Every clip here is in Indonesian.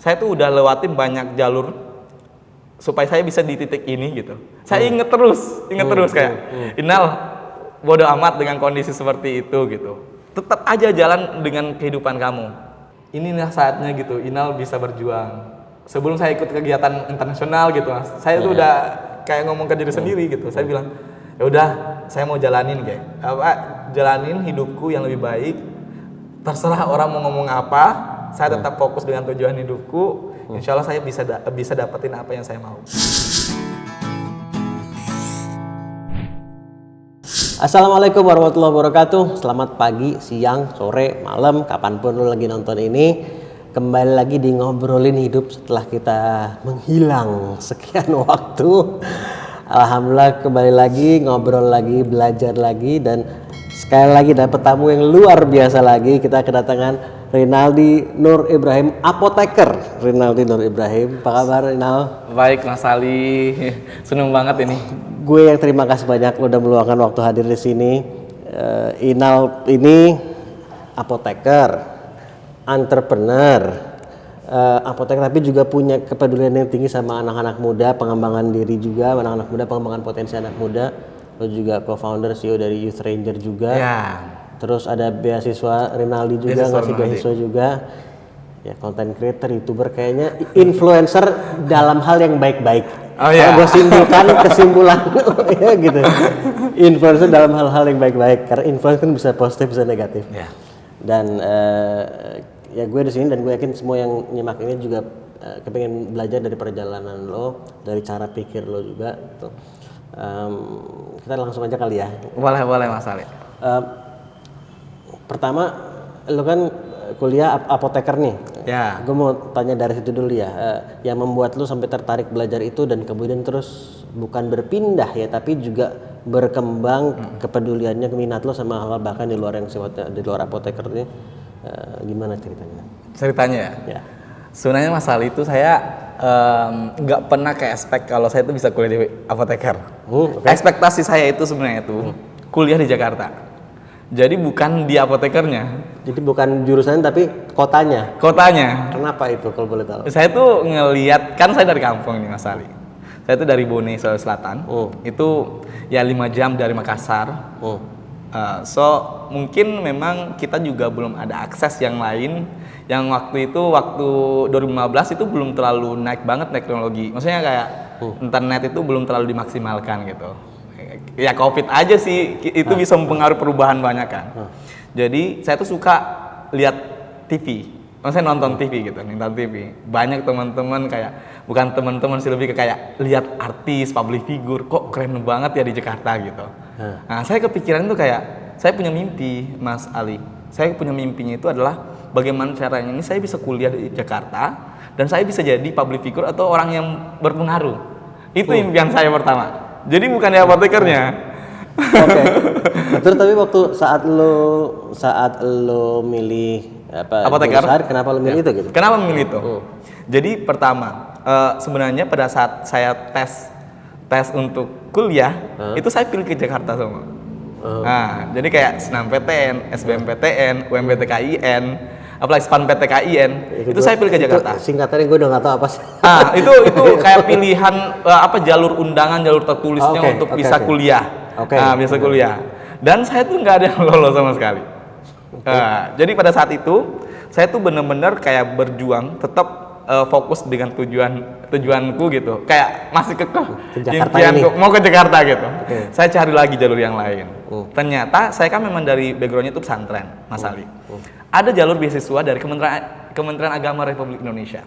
saya tuh udah lewatin banyak jalur supaya saya bisa di titik ini gitu. Saya inget terus kayak Inal, bodo amat dengan kondisi seperti itu gitu. Tetap aja jalan dengan kehidupan kamu. Inilah saatnya gitu, Inal bisa berjuang. Sebelum saya ikut kegiatan internasional gitu, Mas, saya tuh udah kayak ngomong ke diri sendiri gitu. Saya bilang, ya udah, saya mau jalanin jalanin hidupku yang lebih baik. Terserah orang mau ngomong apa, saya tetap fokus dengan tujuan hidupku. Insya Allah saya bisa dapetin apa yang saya mau. Assalamualaikum warahmatullahi wabarakatuh. Selamat pagi, siang, sore, malam, kapanpun lo lagi nonton ini. Kembali lagi di Ngobrolin Hidup setelah kita menghilang sekian waktu. Alhamdulillah kembali lagi, ngobrol lagi, belajar lagi, dan sekali lagi dapat tamu yang luar biasa lagi. Kita kedatangan Rinaldi Nur Ibrahim, apoteker Rinaldi Nur Ibrahim. Apa kabar, Rinal? Baik, Mas Ali. Seneng banget ini. Gue yang terima kasih banyak lo udah meluangkan waktu hadir di sini. Inal ini apoteker, entrepreneur, apoteker, tapi juga punya kepedulian yang tinggi sama anak-anak muda, pengembangan diri juga, anak-anak muda, pengembangan potensi anak muda. Lo juga co-founder CEO dari Youth Ranger juga. Ya. Terus ada beasiswa Rinaldi juga, ngasih beasiswa juga. Ya, content creator, YouTuber, kayaknya influencer dalam hal yang baik-baik. Oh iya. Kalau gue simpulkan kesimpulan ya gitu. Influencer dalam hal-hal yang baik-baik. Karena influencer kan bisa positif, bisa negatif. Ya. Dan ya gue di sini dan gue yakin semua yang nyimak ini juga kepengen belajar dari perjalanan lo, dari cara pikir lo juga. Gitu. Kita langsung aja kali ya. Boleh Mas Ali. Pertama, lo kan kuliah apoteker nih. Ya. Gue mau tanya dari situ dulu ya. Yang membuat lo sampai tertarik belajar itu dan kemudian terus bukan berpindah ya, tapi juga berkembang kepeduliannya, minat lo sama hal bahkan di luar yang sifatnya di luar apoteker ini. Gimana ceritanya? Ceritanya ya? Ya. Sebenarnya Mas Ali itu saya nggak pernah kayak expect kalau saya itu bisa kuliah di apoteker. Okay. Ekspektasi saya itu sebenarnya itu kuliah di Jakarta. Jadi bukan di apotekernya. Jadi bukan jurusan tapi kotanya. Kotanya. Kenapa itu kalau boleh tahu? Saya tuh ngelihat, kan saya dari kampung nih Mas Ali. Saya tuh dari Bone, Sulawesi Selatan. Itu ya 5 jam dari Makassar. So mungkin memang kita juga belum ada akses yang lain. Yang waktu 2015 itu belum terlalu naik banget teknologi. Maksudnya kayak internet itu belum terlalu dimaksimalkan gitu. Ya COVID aja sih itu bisa mempengaruhi perubahan banyak kan. Jadi saya tuh suka lihat TV. Maksudnya nonton TV gitu, nonton TV. Banyak teman-teman kayak, bukan teman-teman sih, lebih ke kayak lihat artis, public figure, kok keren banget ya di Jakarta gitu. Nah, saya kepikiran tuh kayak, saya punya mimpi Mas Ali. Saya punya mimpinya itu adalah bagaimana caranya ini saya bisa kuliah di Jakarta dan saya bisa jadi public figure atau orang yang berpengaruh. Itu impian saya pertama. Jadi bukan di apotekernya. Oke. Terus tapi waktu saat lo milih apoteker, jurusan, kenapa lo milih itu gitu? Kenapa memilih itu? Jadi pertama, sebenarnya pada saat saya tes untuk kuliah, itu saya pilih ke Jakarta semua. Nah, jadi kayak SNMPTN, SBMPTN, UMPTKIN, apalagi SPAN-PTKIN, itu saya pilih ke Jakarta. Singkatannya gue udah nggak tahu apa sih. Itu kayak pilihan jalur undangan, jalur tertulisnya untuk bisa kuliah. Bisa kuliah. Dan saya tuh nggak ada yang lolos sama sekali. Jadi pada saat itu saya tuh bener-bener kayak berjuang, tetap fokus dengan tujuanku gitu. Kayak masih kekeh impianku mau ke Jakarta gitu. Saya cari lagi jalur yang lain. Ternyata saya kan memang dari backgroundnya itu pesantren, Mas Ali. Ada jalur beasiswa dari Kementerian Agama Republik Indonesia.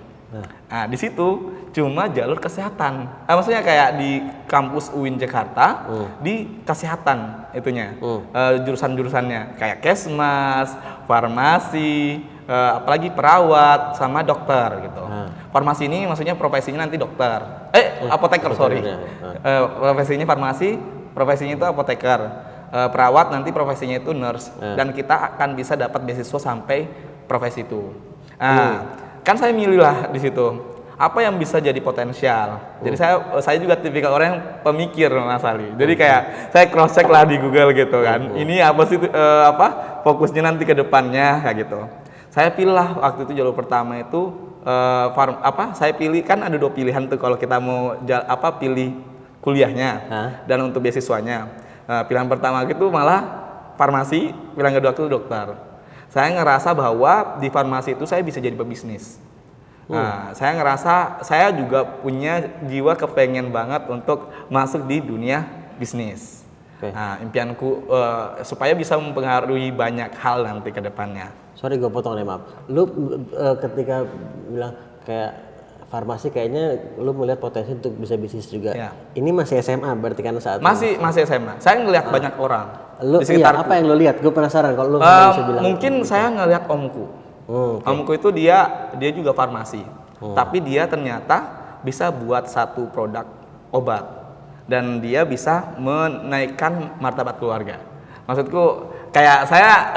Nah, di situ cuma jalur kesehatan. Maksudnya kayak di kampus UIN Jakarta, di kesehatan itunya. Jurusan-jurusannya kayak kesmas, farmasi, apalagi perawat sama dokter gitu. Farmasi ini maksudnya profesinya nanti dokter. Apoteker, sorry. Profesinya farmasi, profesinya itu apoteker. Perawat nanti profesinya itu nurse. Dan kita akan bisa dapat beasiswa sampai profesi itu. Kan saya milih lah di situ apa yang bisa jadi potensial. Jadi saya juga tipikal orang yang pemikir, Mas Ali. Jadi kayak saya cross check lah di Google gitu kan. Ini apa sih fokusnya nanti ke depannya kayak gitu. Saya pilih lah waktu itu jalur pertama itu saya pilih kan ada 2 pilihan tuh kalau kita mau pilih kuliahnya dan untuk beasiswanya. Pilihan pertama itu malah farmasi, pilihan kedua itu dokter. Saya ngerasa bahwa di farmasi itu saya bisa jadi pebisnis. Saya ngerasa saya juga punya jiwa kepengen banget untuk masuk di dunia bisnis. Nah, impianku supaya bisa mempengaruhi banyak hal nanti ke depannya. Sorry gue potong nih, maaf. Lu ketika bilang kayak farmasi kayaknya lu melihat potensi untuk bisa bisnis juga. Ya. Ini masih SMA berarti kan saat masih SMA. Saya ngelihat banyak orang lu, di sekitarku. Apa yang lu lihat? Gue penasaran kalau lu bisa bilang. Mungkin saya ngelihat omku. Omku itu dia juga farmasi. Tapi dia ternyata bisa buat satu produk obat dan dia bisa menaikkan martabat keluarga. Maksudku kayak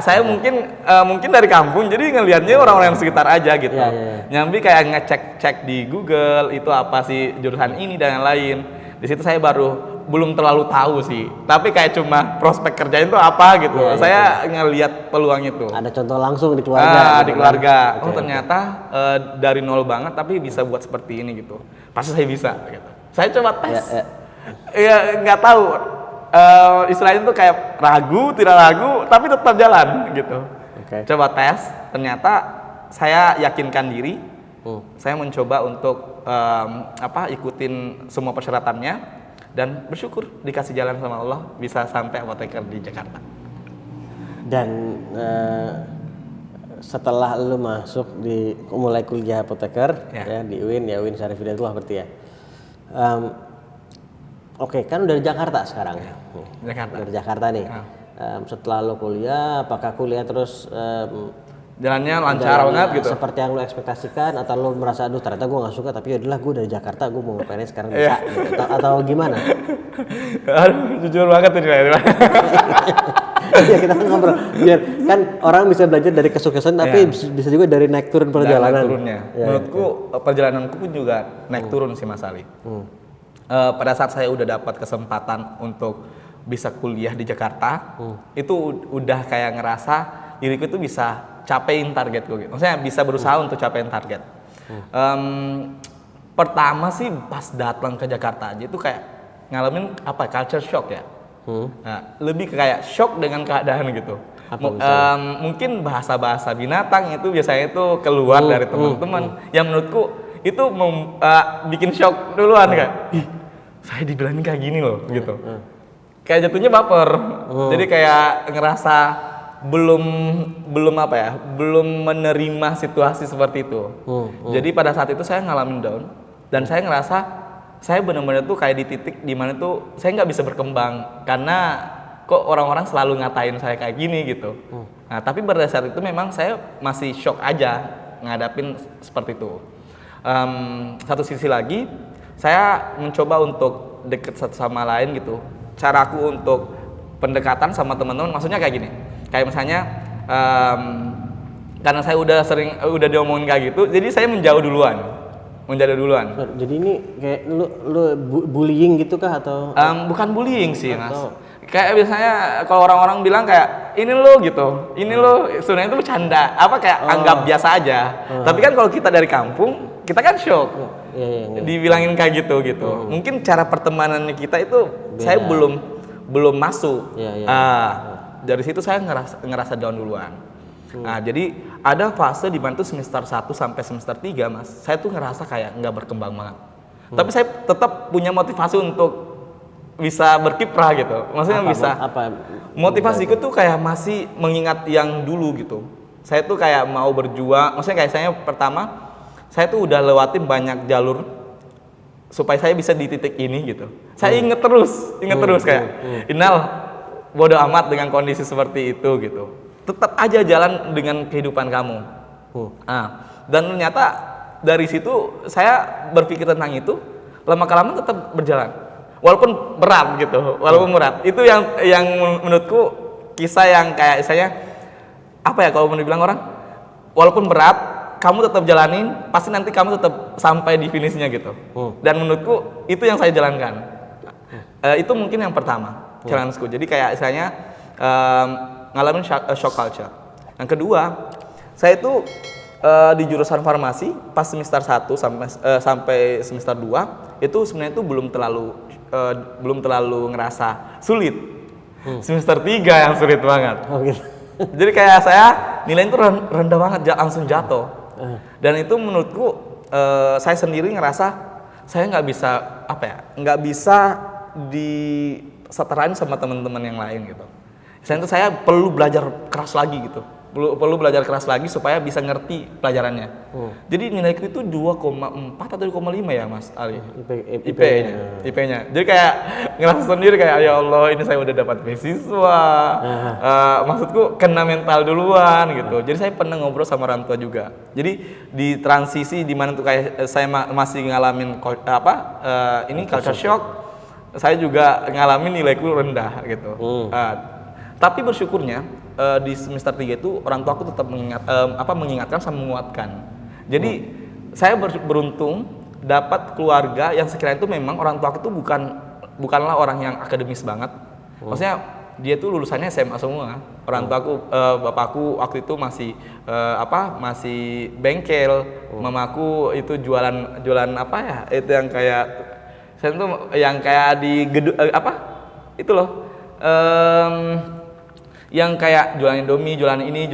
saya mungkin dari kampung jadi ngelihatnya orang-orang yang sekitar aja gitu. Nyambi kayak ngecek di Google itu apa sih jurusan ini dan yang lain. Di situ saya baru belum terlalu tahu sih. Tapi kayak cuma prospek kerja itu apa gitu. Saya ngelihat peluang itu. Ada contoh langsung di keluarga. Di keluarga. Ternyata dari nol banget tapi bisa buat seperti ini gitu. Pasti saya bisa gitu. Saya coba tes. Ya nggak tahu. Istilahnya tuh kayak ragu, tidak ragu, tapi tetap jalan gitu. Coba tes, ternyata saya yakinkan diri. Saya mencoba untuk ikutin semua persyaratannya dan bersyukur dikasih jalan sama Allah bisa sampai apoteker di Jakarta. Dan setelah lu masuk mulai kuliah apoteker ya di UIN Syarif Hidayatullah berarti ya. Kan udah di Jakarta sekarang. Dari Jakarta nih. Setelah lo kuliah, apakah kuliah terus jalannya lancar banget gitu? Seperti yang lo ekspektasikan atau lo merasa aduh ternyata gue nggak suka tapi yaudahlah gue dari Jakarta gue mau ngapain sekarang bisa gitu. Atau gimana? Aduh, jujur banget ini. Ya kita ngobrol biar kan orang bisa belajar dari kesuksesan tapi bisa juga dari naik turun perjalanan. Naik turunnya. Menurutku perjalananku pun juga naik turun sih Mas Ali. Pada saat saya udah dapat kesempatan untuk bisa kuliah di Jakarta, itu udah kayak ngerasa diriku itu bisa capein targetku gitu. Maksudnya bisa berusaha untuk capein target. Pertama sih pas datang ke Jakarta aja itu kayak ngalamin culture shock ya. Nah, lebih kayak shock dengan keadaan gitu. Mungkin bahasa-bahasa binatang itu biasanya itu keluar dari teman-teman yang menurutku itu bikin shock duluan kayak, saya dibilangin kayak gini loh gitu. Kayak jatuhnya baper. Jadi kayak ngerasa belum menerima situasi seperti itu. Jadi pada saat itu saya ngalamin down dan saya ngerasa saya benar-benar tuh kayak di titik di mana tuh saya nggak bisa berkembang karena kok orang-orang selalu ngatain saya kayak gini gitu. Nah, tapi pada saat itu memang saya masih shock aja ngadapin seperti itu. Satu sisi lagi saya mencoba untuk deket satu sama lain gitu. Caraku untuk pendekatan sama teman-teman maksudnya kayak gini. Kayak misalnya karena saya udah diomongin kayak gitu, jadi saya menjauh duluan. Jadi ini kayak lu bullying gitu kah atau? Bukan bullying sih Mas. Kayak biasanya kalau orang-orang bilang kayak ini lo gitu, ini lo sebenarnya itu bercanda, kayak anggap biasa aja. Tapi kan kalau kita dari kampung, kita kan shock. Dibilangin kayak gitu. Mungkin cara pertemanannya kita itu beda. Saya belum masuk. Dari situ saya ngerasa down duluan. Nah, jadi ada fase di mana tuh semester 1 sampai semester 3, Mas. Saya tuh ngerasa kayak nggak berkembang banget. Tapi saya tetap punya motivasi untuk bisa berkiprah gitu. Maksudnya motivasiku tuh kayak masih mengingat yang dulu gitu. Saya tuh kayak mau berjuang. Maksudnya kayak saya pertama saya tuh udah lewatin banyak jalur supaya saya bisa di titik ini gitu. Saya inget terus kayak Inal bodoh amat dengan kondisi seperti itu gitu. Tetap aja jalan dengan kehidupan kamu. Dan ternyata dari situ saya berpikir tentang itu, lama-kelamaan tetap berjalan. Walaupun berat gitu, Itu yang menurutku kisah yang kayak saya kalau mau dibilang orang, walaupun berat, kamu tetap jalanin, pasti nanti kamu tetap sampai di finishnya gitu. Dan menurutku itu yang saya jalankan. Itu mungkin yang pertama, challenge-ku. Jadi kayak ngalamin shock culture. Yang kedua, saya itu di jurusan farmasi pas semester 1 sampai semester 2 itu sebenarnya itu belum terlalu ngerasa sulit. Semester 3 yang sulit banget. Oh gitu. Jadi kayak saya nilainya itu rendah banget, langsung jatuh. Dan itu menurutku saya sendiri ngerasa saya nggak bisa disetarain sama teman-teman yang lain gitu. Saya perlu belajar keras lagi gitu. Perlu belajar keras lagi supaya bisa ngerti pelajarannya. Jadi nilaiku itu 2,4 atau 2,5 ya Mas Ali? IP-nya. Jadi kayak ngerasa sendiri kayak ya Allah ini saya udah dapat beasiswa. Maksudku kena mental duluan gitu. Jadi saya pernah ngobrol sama orang tua juga. Jadi di transisi di mana tuh kayak saya masih ngalamin culture shock. Saya juga ngalamin nilaiku rendah gitu. Tapi bersyukurnya di semester 3 itu orang tua aku tetap mengingatkan sama menguatkan. Jadi saya beruntung dapat keluarga yang sekiranya itu memang orang tua aku itu bukanlah orang yang akademis banget. Maksudnya dia tuh lulusannya SMA semua. Orang tua aku, bapakku waktu itu masih bengkel, mamaku itu jualan apa ya? Itu yang kayak saya tuh yang kayak di gedung itu loh. Yang kayak jualan Indomie, jualan ini,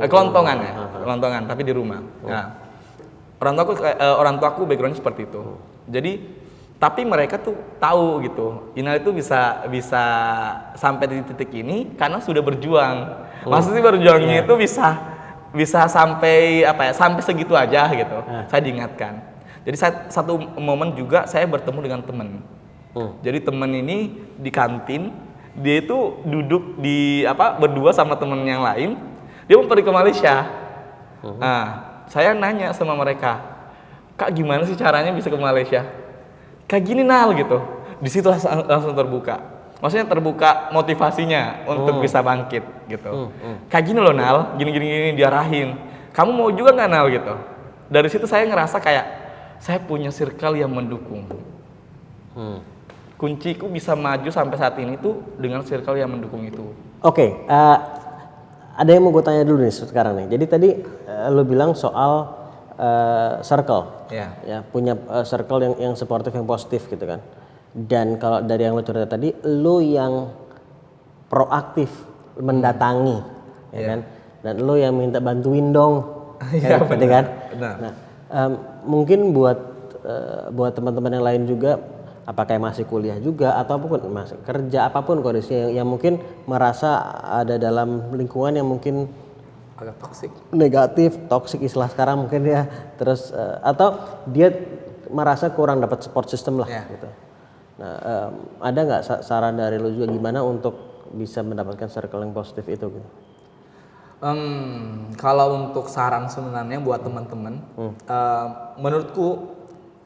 kelontongan ya, kelontongan tapi di rumah. Nah, orang tuaku backgroundnya seperti itu. Jadi, tapi mereka tuh tahu gitu, Inal itu bisa sampai di titik ini karena sudah berjuang. Maksudnya berjuangnya itu bisa sampai sampai segitu aja gitu. Saya diingatkan. Jadi satu momen juga saya bertemu dengan teman. Jadi teman ini di kantin. Dia itu duduk berdua sama temen yang lain. Dia mau pergi ke Malaysia. Nah, saya nanya sama mereka, Kak gimana sih caranya bisa ke Malaysia? Kayak gini Nal gitu. Di situ langsung terbuka. Maksudnya terbuka motivasinya untuk bisa bangkit gitu. Kayak gini loh Nal, gini diarahin. Kamu mau juga nggak Nal gitu? Dari situ saya ngerasa kayak saya punya circle yang mendukung. Kunciku bisa maju sampai saat ini tuh dengan circle yang mendukung itu. Oke, ada yang mau gue tanya dulu nih sekarang nih. Jadi tadi lo bilang soal circle, ya punya circle yang supportive, yang positif gitu kan. Dan kalau dari yang lo cerita tadi, lo yang proaktif mendatangi, ya kan. Dan lo yang minta bantuin dong, Iya gitu kan. Benar. Nah, mungkin buat teman-teman yang lain juga. Apakah masih kuliah juga ataupun masih kerja apapun kondisinya yang mungkin merasa ada dalam lingkungan yang mungkin agak toksik, negatif, toksik istilah sekarang mungkin ya, terus atau dia merasa kurang dapat support system lah gitu. Nah, ada nggak saran dari lo juga gimana untuk bisa mendapatkan circle yang positif itu gitu? Kalau untuk saran sebenarnya buat teman-teman, menurutku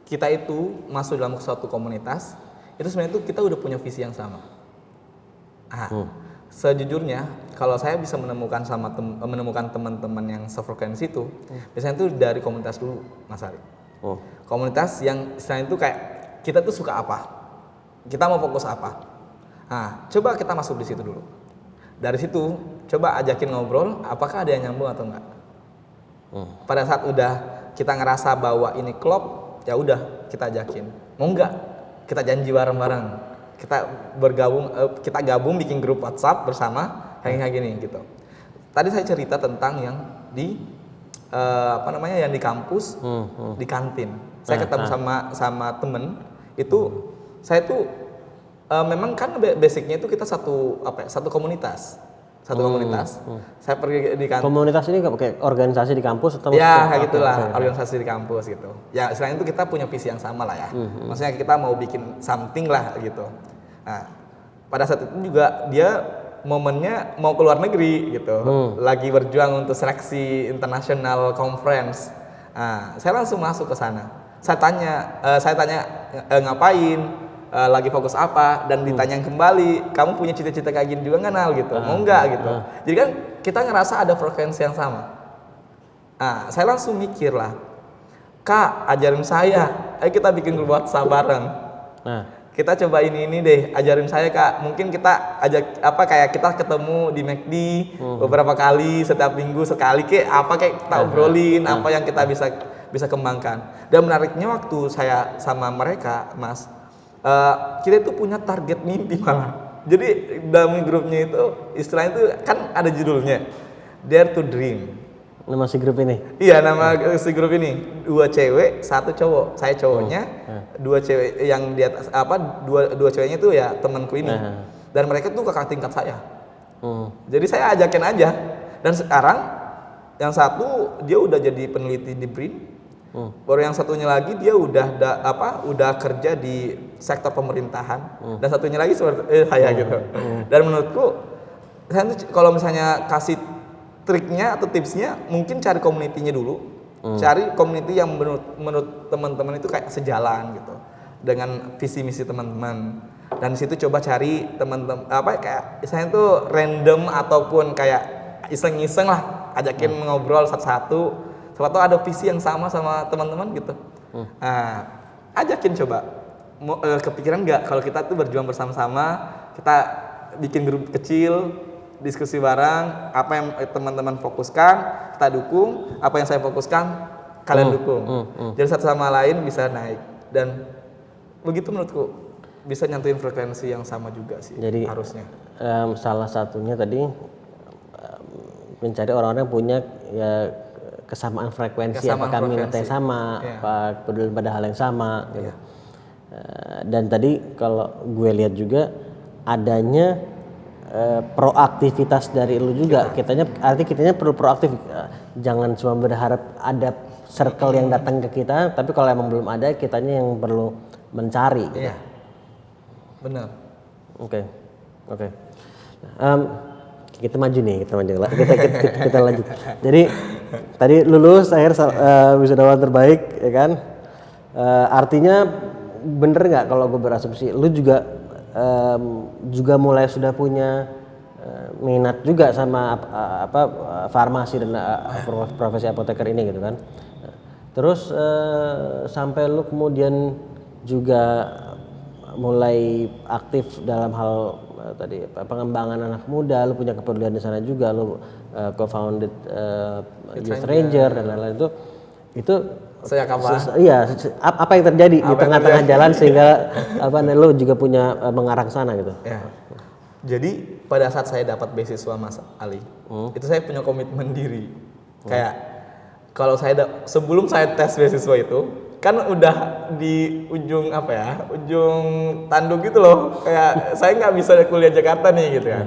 kita itu masuk dalam suatu komunitas itu sebenarnya itu kita udah punya visi yang sama. Sejujurnya kalau saya bisa menemukan teman-teman yang sefrekuensi itu, biasanya itu dari komunitas dulu, Mas Ari. Komunitas yang istilahnya itu kayak kita tuh suka apa, kita mau fokus apa. Nah, coba kita masuk di situ dulu. Dari situ coba ajakin ngobrol, apakah ada yang nyambung atau enggak. Pada saat udah kita ngerasa bahwa ini klop, ya udah kita ajakin, mau nggak kita janji bareng-bareng, kita gabung bikin grup WhatsApp bersama kayak gini gitu. Tadi saya cerita tentang yang di yang di kampus, di kantin. Saya ketemu sama temen itu, saya tuh memang kan basicnya itu kita satu komunitas. Saya pergi di kantor. Komunitas ini kayak organisasi di kampus atau? Ya kayak gitulah, organisasi di kampus gitu. Ya selain itu kita punya visi yang sama lah ya. Maksudnya kita mau bikin something lah gitu. Nah, pada saat itu juga dia momennya mau keluar negeri gitu, lagi berjuang untuk seleksi international conference. Nah, saya langsung masuk ke sana. Saya tanya ngapain, lagi fokus apa, dan ditanya kembali, kamu punya cita-cita kayak gini juga nggak Nal gitu, mau nggak gitu. Jadi kan kita ngerasa ada frekuensi yang sama. Nah, saya langsung mikir lah, Kak, ajarin saya, ayo kita bikin grup WhatsApp bareng. kita coba ini deh, ajarin saya Kak. Mungkin kita ajak kayak kita ketemu di McD beberapa kali, setiap minggu sekali kayak kita obrolin apa yang kita bisa kembangkan. Dan menariknya waktu saya sama mereka, Mas, kita itu punya target mimpi malah. Jadi dalam grupnya itu istilahnya itu kan ada judulnya Dare to Dream. Nama si grup ini? Iya, nama si grup ini 2 cewek, 1 cowok. Saya cowoknya, 2 cewek yang di atas dua ceweknya itu ya temanku ini. Dan mereka tuh kakak tingkat saya. Jadi saya ajakin aja. Dan sekarang yang satu dia udah jadi peneliti di BRIN. Baru yang satunya lagi dia udah kerja di sektor pemerintahan. Dan satunya lagi seperti saya gitu. Dan menurutku saya tuh kalau misalnya kasih triknya atau tipsnya mungkin cari komunitinya dulu, cari community yang menurut teman-teman itu kayak sejalan gitu dengan visi misi teman-teman, dan di situ coba cari teman-teman kayak saya tuh random ataupun kayak iseng-iseng lah ajakin ngobrol satu-satu, siapa tahu ada visi yang sama teman-teman gitu. Nah, ajakin coba kepikiran nggak kalau kita tuh berjuang bersama-sama, kita bikin grup kecil, diskusi bareng, apa yang teman-teman fokuskan kita dukung, apa yang saya fokuskan kalian dukung. Jadi satu sama lain bisa naik, dan begitu menurutku bisa nyantuin frekuensi yang sama juga sih. Jadi harusnya salah satunya tadi mencari orang-orang yang punya ya kesamaan frekuensi, apakah minatnya sama, apa peduli pada hal yang sama gitu. Dan tadi kalau gue lihat juga adanya proaktivitas dari lu juga. Kitanya perlu proaktif, jangan cuma berharap ada circle yang datang ke kita, tapi kalau emang belum ada, kitanya yang perlu mencari gitu. Iya, benar. Oke. Kita maju nih, kita lanjut. Jadi tadi lulus akhir wisudawan terbaik, ya kan? Artinya bener nggak kalau gue berasumsi, lu juga mulai sudah punya minat juga sama farmasi dan profesi apoteker ini gitu kan. Terus sampai lu kemudian juga mulai aktif dalam hal tadi pengembangan anak muda, lu punya kepedulian di sana juga, lu co-founded Youth Ranger dan lain-lain itu saya kapan? Iya, apa yang terjadi di tengah-tengah jalan sehingga lu juga punya mengarah ke sana gitu? Ya. Jadi pada saat saya dapat beasiswa Mas Ali, itu saya punya komitmen diri. Kayak kalau sebelum saya tes beasiswa itu, kan udah di ujung ujung tanduk gitu loh. Kayak saya nggak bisa kuliah Jakarta nih gitu kan.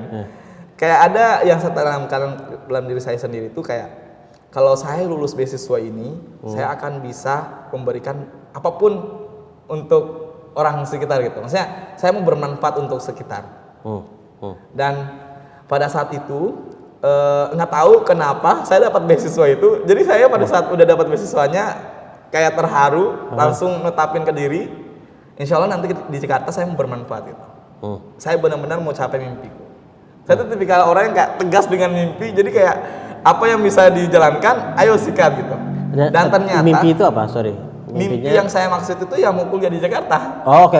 Kayak ada yang saya tanamkan dalam diri saya sendiri itu kayak, kalau saya lulus beasiswa ini, saya akan bisa memberikan apapun untuk orang sekitar gitu. Maksudnya saya mau bermanfaat untuk sekitar. Dan pada saat itu nggak tahu kenapa saya dapat beasiswa itu. Jadi saya pada saat udah dapat beasiswanya kayak terharu, langsung netapin ke diri, insya Allah nanti di Jakarta saya mau bermanfaat gitu. Saya benar-benar mau capai mimpiku. Saya tuh tipikal orang yang kayak tegas dengan mimpi, jadi kayak apa yang bisa dijalankan, ayo sikat gitu. Dan ternyata mimpi itu apa? Sorry. Mimpi yang saya maksud itu ya mau kuliah di Jakarta. Oh, oke.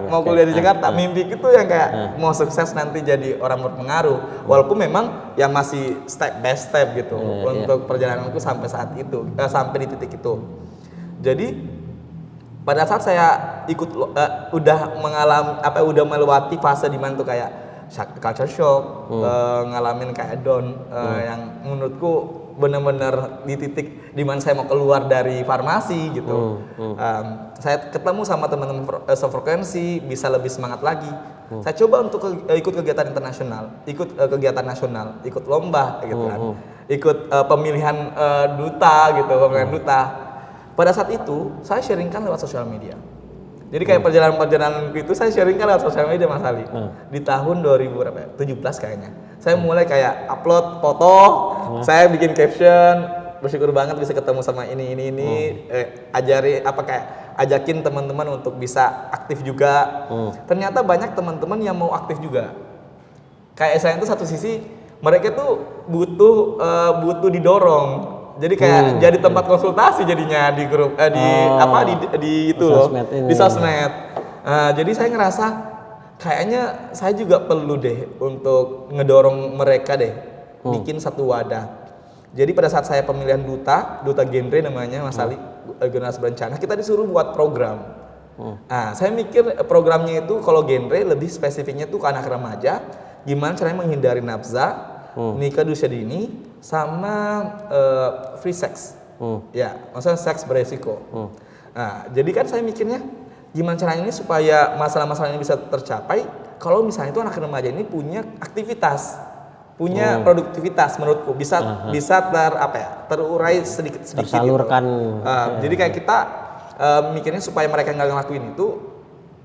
Mau kuliah di Jakarta. Mimpi itu yang kayak mau sukses nanti jadi orang berpengaruh. Walaupun memang yang masih step by step gitu untuk perjalananku sampai saat itu, sampai di titik itu. Jadi pada saat saya udah mengalami udah melewati fase di mana tuh kayak culture shock, ngalamin kayak down yang menurutku benar-benar di titik di mana saya mau keluar dari farmasi gitu. Saya ketemu sama teman-teman sefrekuensi, bisa lebih semangat lagi. Saya coba untuk ikut kegiatan internasional, ikut kegiatan nasional, ikut lomba gitu kan, ikut pemilihan duta gitu, pemilihan duta. Pada saat itu saya sharingkan lewat sosial media. Jadi kayak perjalanan itu saya sharingkan lewat sosial media Mas Ali. Di tahun 2017 kayaknya. Saya mulai kayak upload foto, saya bikin caption, bersyukur banget bisa ketemu sama ini. Ajakin teman-teman untuk bisa aktif juga. Ternyata banyak teman-teman yang mau aktif juga. Kayak saya itu satu sisi mereka tuh butuh didorong. Jadi kayak jadi tempat konsultasi jadinya di grup di itu loh, di sosmed. Jadi saya ngerasa kayaknya saya juga perlu deh untuk ngedorong mereka deh bikin satu wadah. Jadi pada saat saya pemilihan duta genre namanya Mas Ali, Generasi Berencana, kita disuruh buat program. Saya mikir programnya itu kalau genre lebih spesifiknya tuh ke anak remaja, gimana caranya menghindari nafsa, nikah di usia dini, sama free sex. Ya, maksudnya seks beresiko. Jadi kan saya mikirnya gimana caranya ini supaya masalah-masalah ini bisa tercapai kalau misalnya itu anak remaja ini punya aktivitas, punya produktivitas menurutku bisa terurai sedikit tersalurkan gitu. Jadi kayak kita mikirnya supaya mereka nggak ngelakuin itu,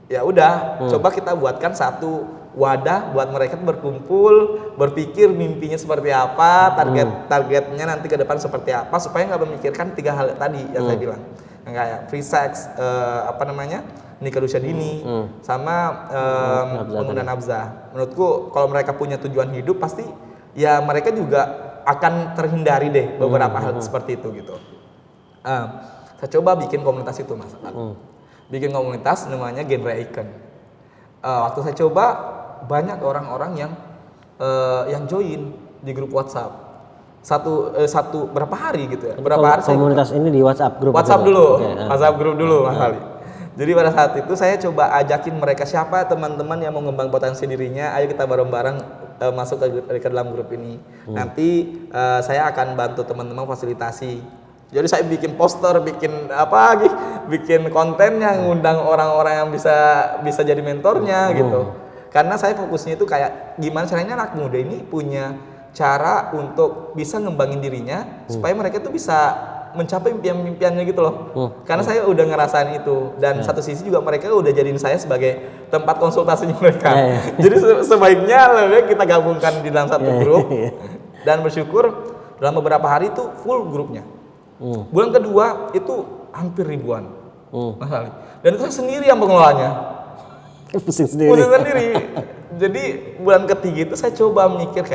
ya udah coba kita buatkan satu wadah buat mereka berkumpul, berpikir mimpinya seperti apa, targetnya nanti ke depan seperti apa, supaya nggak memikirkan 3 hal tadi yang saya bilang, kayak free sex, nikah usia dini, sama penggunaan nafsa. Menurutku kalau mereka punya tujuan hidup pasti ya mereka juga akan terhindari deh beberapa hal seperti itu gitu. Saya coba bikin komunitas itu Mas. Bikin komunitas namanya Genre Icon. Waktu saya coba banyak orang-orang yang join di grup WhatsApp. Satu berapa hari gitu ya? Berapa hari komunitas ini di WhatsApp grup? WhatsApp dulu, WhatsApp grup dulu Mas Ali. Jadi pada saat itu saya coba ajakin mereka, siapa teman-teman yang mau ngembang potensi dirinya, ayo kita bareng-bareng masuk ke dalam grup ini. Nanti saya akan bantu teman-teman fasilitasi. Jadi saya bikin poster, bikin konten yang ngundang orang-orang yang bisa jadi mentornya gitu. Karena saya fokusnya itu kayak gimana caranya anak muda ini punya cara untuk bisa ngembangin dirinya supaya mereka tuh bisa mencapai impian-impiannya gitu loh. Karena saya udah ngerasain itu, dan satu sisi juga mereka udah jadiin saya sebagai tempat konsultasinya mereka. Jadi sebaiknya lebih kita gabungkan di dalam satu grup. Dan bersyukur dalam beberapa hari itu full grupnya. Bulan kedua itu hampir ribuan, Mas Ali. Dan itu saya sendiri yang pengelolanya. Pusing sendiri. Jadi bulan ketiga itu saya coba mikir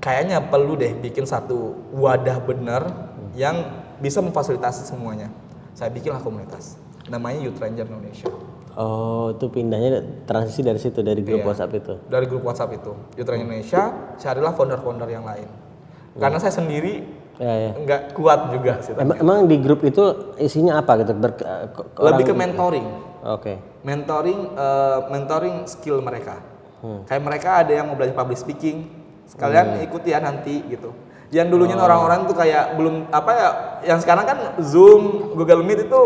kayaknya perlu deh bikin satu wadah bener yang bisa memfasilitasi semuanya. Saya bikinlah komunitas, namanya Youth Ranger Indonesia. Oh, itu pindahnya transisi dari situ, dari grup WhatsApp itu? Dari grup WhatsApp itu, Youth Ranger Indonesia, carilah founder-founder yang lain. Karena saya sendiri nggak kuat juga sih. Emang di grup itu isinya apa gitu? Lebih ke mentoring. Oke. Mentoring skill mereka. Kayak mereka ada yang mau belajar public speaking, sekalian ikuti ya nanti gitu. Yang dulunya orang-orang tuh kayak belum yang sekarang kan Zoom, Google Meet itu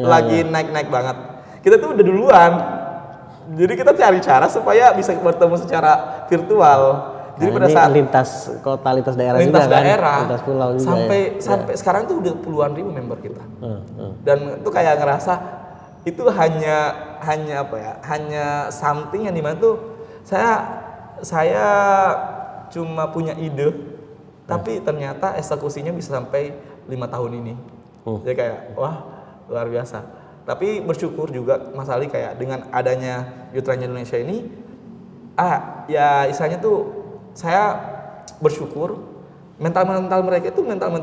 lagi naik-naik banget. Kita tuh udah duluan. Jadi kita cari cara supaya bisa bertemu secara virtual. Jadi pada saat lintas kota, lintas daerah juga kan? Lintas pulau juga. Sampai sekarang tuh udah puluhan ribu member kita. Dan itu kayak ngerasa itu hanya something yang dimana tuh saya cuma punya ide. Tapi ternyata eksekusinya bisa sampai 5 tahun ini. Jadi kayak wah luar biasa. Tapi bersyukur juga Mas Ali kayak dengan adanya Youth Ranger Indonesia ini, ya istilahnya tuh saya bersyukur mental mereka itu mental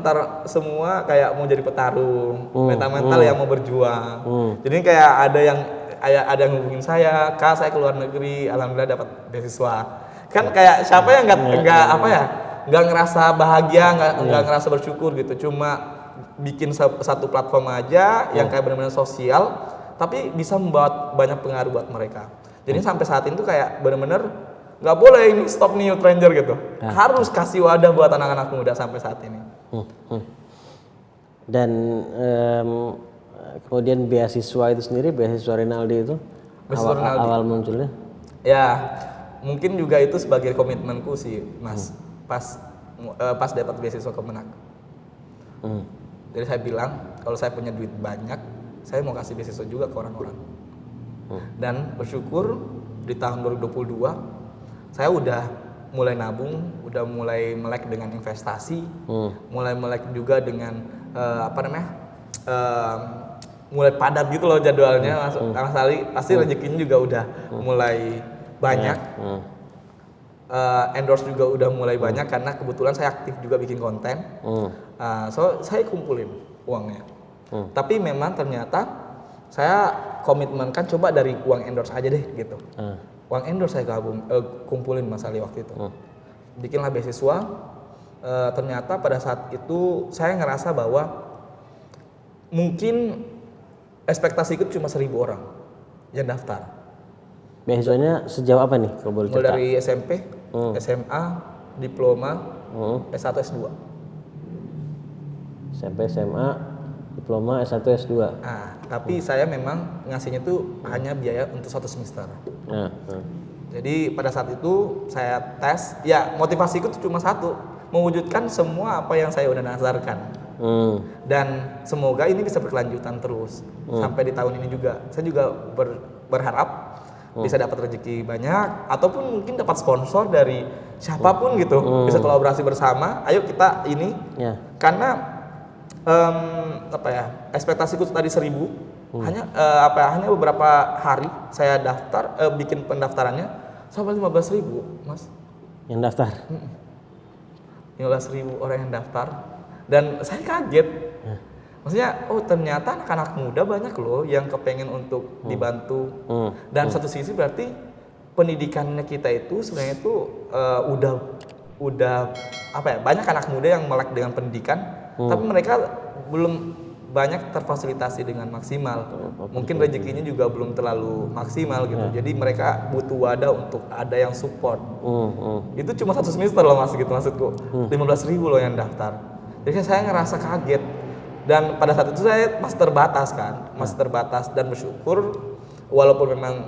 semua kayak mau jadi petarung, mental yang mau berjuang. Jadi kayak ada yang hubungin saya, Kak saya ke luar negeri, alhamdulillah dapat beasiswa. Kan kayak siapa yang nggak ngerasa bahagia, nggak ngerasa bersyukur gitu. Cuma bikin satu platform aja yang kayak benar-benar sosial, tapi bisa membawa banyak pengaruh buat mereka. Jadi sampai saat itu kayak benar-benar nggak boleh ini stop nih Youth Ranger gitu. Harus kasih wadah buat anak-anak muda sampai saat ini. Dan kemudian beasiswa itu sendiri, beasiswa Rinaldi itu awal munculnya? Ya mungkin juga itu sebagai komitmenku sih Mas. Pas dapat beasiswa Kemenak. Jadi saya bilang kalau saya punya duit banyak, saya mau kasih beasiswa juga ke orang-orang. Dan bersyukur di tahun 2022 saya udah mulai nabung, udah mulai melek dengan investasi, mulai melek juga dengan mulai padat gitu loh jadwalnya. Mas Ali pasti rezekinya juga udah mulai banyak. Endorse juga udah mulai banyak karena kebetulan saya aktif juga bikin konten. So saya kumpulin uangnya. Tapi memang ternyata saya komitmenkan coba dari uang endorse aja deh gitu. Uang endorse saya kumpulin Mas Ali waktu itu. Bikinlah beasiswa. Ternyata pada saat itu saya ngerasa bahwa mungkin ekspektasiku cuma 1.000 orang yang daftar. Beasiswanya sejauh apa nih kalau boleh cerita? Mulai dari SMP, SMA, diploma, S1, S2. SMP, SMA, diploma, S1, S2. Nah, tapi saya memang ngasihnya tuh hanya biaya untuk 1 semester. Jadi pada saat itu saya tes, ya motivasiku tuh cuma satu, mewujudkan semua apa yang saya udah nazarkan. Dan semoga ini bisa berkelanjutan terus sampai di tahun ini juga. Saya juga berharap bisa dapat rezeki banyak ataupun mungkin dapat sponsor dari siapapun gitu, bisa kolaborasi bersama. Ayo kita ini, karena ekspektasiku tadi 1.000, hanya beberapa hari saya daftar, bikin pendaftarannya sampai 15.000, Mas. Yang daftar? 15.000 orang yang daftar. Dan saya kaget, maksudnya ternyata anak-anak muda banyak loh yang kepengen untuk dibantu. Dan satu sisi berarti pendidikannya kita itu sebenarnya itu udah banyak anak muda yang melek dengan pendidikan, tapi mereka belum banyak terfasilitasi dengan maksimal. Mungkin rezekinya juga belum terlalu maksimal gitu. Jadi mereka butuh wadah untuk ada yang support. Itu cuma 1 semester loh Mas gitu maksudku. 15.000 loh yang daftar. Jadi saya ngerasa kaget, dan pada saat itu saya masih terbatas dan bersyukur walaupun memang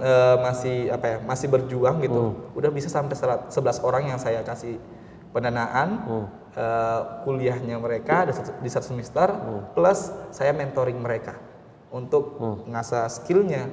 masih berjuang gitu, udah bisa sampai 11 orang yang saya kasih pendanaan kuliahnya mereka di 1 semester, plus saya mentoring mereka untuk ngasah skillnya,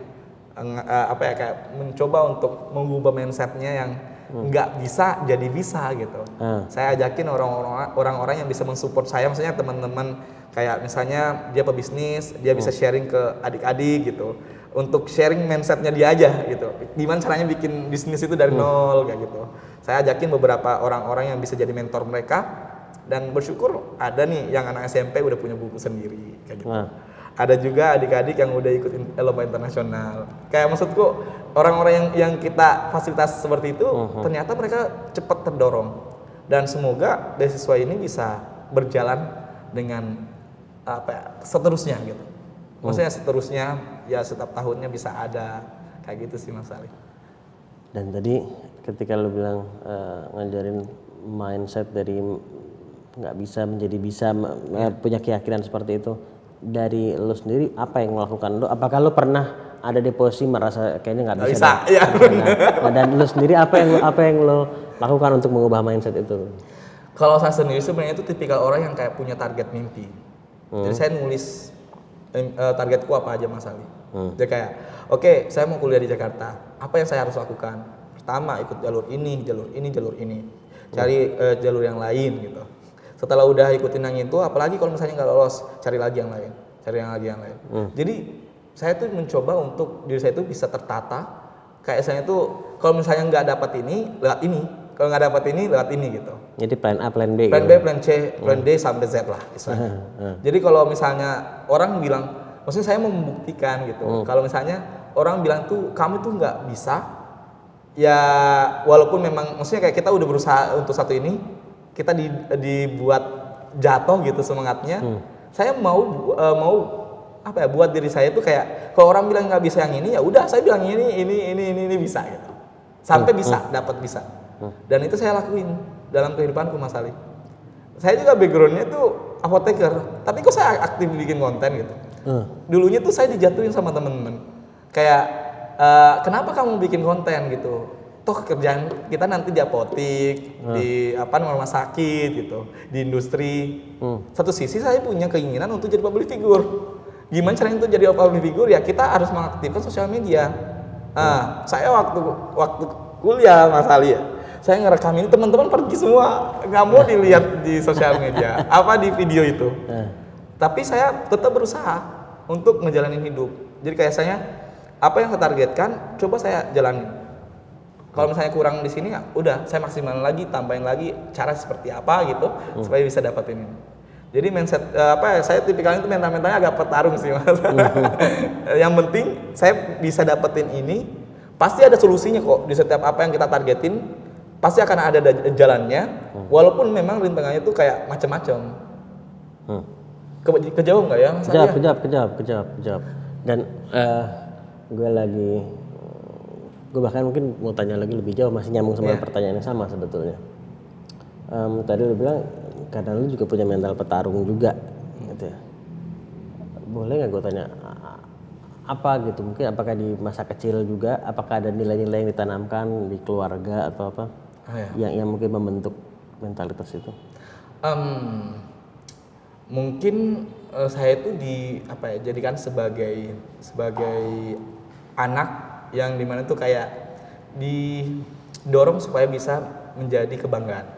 kayak mencoba untuk mengubah mindsetnya yang nggak bisa jadi bisa gitu. Saya ajakin orang-orang yang bisa mensupport saya, maksudnya teman-teman kayak misalnya dia pebisnis, dia bisa sharing ke adik-adik gitu, untuk sharing mindsetnya dia aja gitu. Gimana caranya bikin bisnis itu dari nol kayak gitu. Saya ajakin beberapa orang-orang yang bisa jadi mentor mereka, dan bersyukur ada nih yang anak SMP udah punya buku sendiri kayak gitu. Ada juga adik-adik yang udah ikut lomba internasional. Kayak maksudku orang-orang yang kita fasilitas seperti itu ternyata mereka cepat terdorong, dan semoga beasiswa ini bisa berjalan dengan seterusnya gitu. Maksudnya seterusnya ya setiap tahunnya bisa ada kayak gitu sih Mas Ali. Dan tadi ketika lu bilang ngajarin mindset dari nggak bisa menjadi bisa, punya keyakinan seperti itu, dari lu sendiri apa yang melakukan lu? Apakah lu pernah ada di posisi merasa kayaknya nggak bisa? Ya. Dan lu sendiri apa yang lu lakukan untuk mengubah mindset itu? Kalau saya sendiri sebenarnya itu tipikal orang yang kayak punya target mimpi. Jadi saya nulis targetku apa aja Mas Ali. Jadi kayak, oke, saya mau kuliah di Jakarta. Apa yang saya harus lakukan? Pertama, ikut jalur ini. Cari jalur yang lain gitu. Setelah udah ikutin yang itu, apalagi kalau misalnya nggak lolos, cari lagi yang lain. Jadi saya tuh mencoba untuk diri saya itu bisa tertata. Kayak saya tuh kalau misalnya nggak dapat ini, lewat ini. Kalau nggak dapat ini, lewat ini gitu. Jadi plan A, plan B. Plan B, plan C, plan D sampai Z lah istilahnya. Jadi kalau misalnya orang bilang, maksudnya saya mau membuktikan gitu. Kalau misalnya orang bilang tuh kamu tuh nggak bisa, ya walaupun memang maksudnya kayak kita udah berusaha untuk satu ini, kita dibuat jatuh gitu semangatnya. Saya mau buat diri saya itu kayak kalau orang bilang nggak bisa yang ini, ya udah saya bilang ini bisa gitu. Sampai bisa, dapat bisa. Dan itu saya lakuin dalam kehidupanku Mas Ali. Saya juga backgroundnya tuh apoteker, tapi kok saya aktif bikin konten gitu. Dulunya tuh saya dijatuhin sama temen-temen. Kayak kenapa kamu bikin konten gitu? Toh kerjaan kita nanti di apotik, di rumah sakit gitu, di industri. Satu sisi saya punya keinginan untuk jadi public figure. Gimana caranya untuk jadi public figure? Ya kita harus mengaktifkan sosial media. Saya waktu kuliah Mas Ali ya, saya ngerekam ini, teman-teman pergi semua, nggak mau dilihat di sosial media, di video itu. Tapi saya tetap berusaha untuk ngejalanin hidup. Jadi kayak saya apa yang saya targetkan, coba saya jalanin. Kalau misalnya kurang di sini, ya udah saya maksimalin lagi, tambahin lagi cara seperti apa gitu supaya bisa dapetin ini. Jadi mindset saya tipikalnya itu mentalnya agak petarung sih Mas. Yang penting saya bisa dapetin ini, pasti ada solusinya kok di setiap apa yang kita targetin, pasti akan ada jalannya. Walaupun memang rintangannya itu kayak macam-macam. Kejauh nggak ya Mas? Kejawab. Dan gue bahkan mungkin mau tanya lagi lebih jauh, masih nyambung sama pertanyaan yang sama sebetulnya. Tadi lu bilang karena lu juga punya mental petarung juga gitu ya. Boleh nggak gue tanya apa gitu, mungkin apakah di masa kecil juga apakah ada nilai-nilai yang ditanamkan di keluarga atau apa yang mungkin membentuk mentalitas itu? Mungkin saya itu jadikan sebagai anak yang dimana tuh kayak didorong supaya bisa menjadi kebanggaan.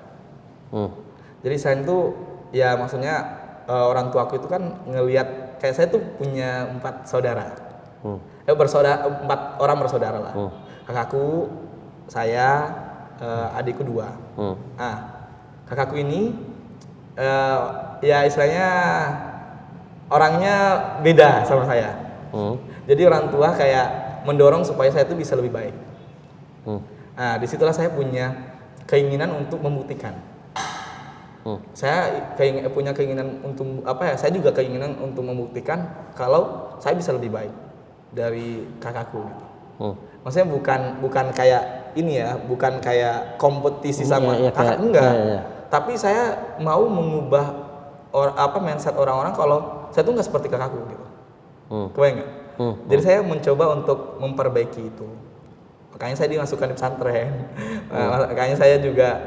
Jadi saya itu ya maksudnya orang tua aku itu kan ngelihat kayak saya tuh punya 4 saudara. 4 orang bersaudara lah. Kakakku, saya, adikku 2. Nah, kakakku ini ya istilahnya orangnya beda sama saya. Jadi orang tua kayak mendorong supaya saya itu bisa lebih baik. Nah, disitulah saya punya keinginan untuk membuktikan. Saya punya keinginan untuk saya juga keinginan untuk membuktikan kalau saya bisa lebih baik dari kakakku. Maksudnya bukan kayak ini ya, bukan kayak kompetisi sama kakak, enggak. Tapi saya mau mengubah mindset orang-orang kalau saya tuh nggak seperti kakakku gitu. Kebayang nggak? Jadi saya mencoba untuk memperbaiki itu. Makanya saya dimasukkan di pesantren. Makanya saya juga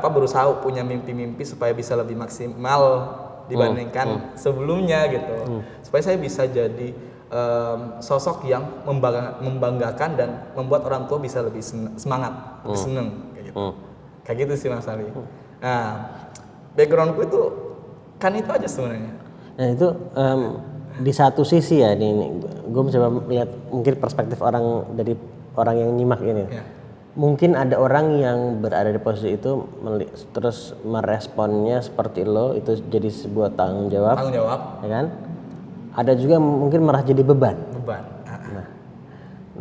berusaha punya mimpi-mimpi supaya bisa lebih maksimal dibandingkan sebelumnya gitu. Supaya saya bisa jadi sosok yang membanggakan dan membuat orang tua bisa lebih semangat, lebih seneng kayak gitu. Kayak gitu sih Mas Ali. Nah, backgroundku itu kan itu aja sebenarnya. Nah itu di satu sisi ya, ini gue mencoba melihat mungkin perspektif dari orang yang nyimak ini. Mungkin ada orang yang berada di posisi itu terus meresponnya seperti lo, itu jadi sebuah tanggung jawab, ya kan? Ada juga mungkin malah jadi beban.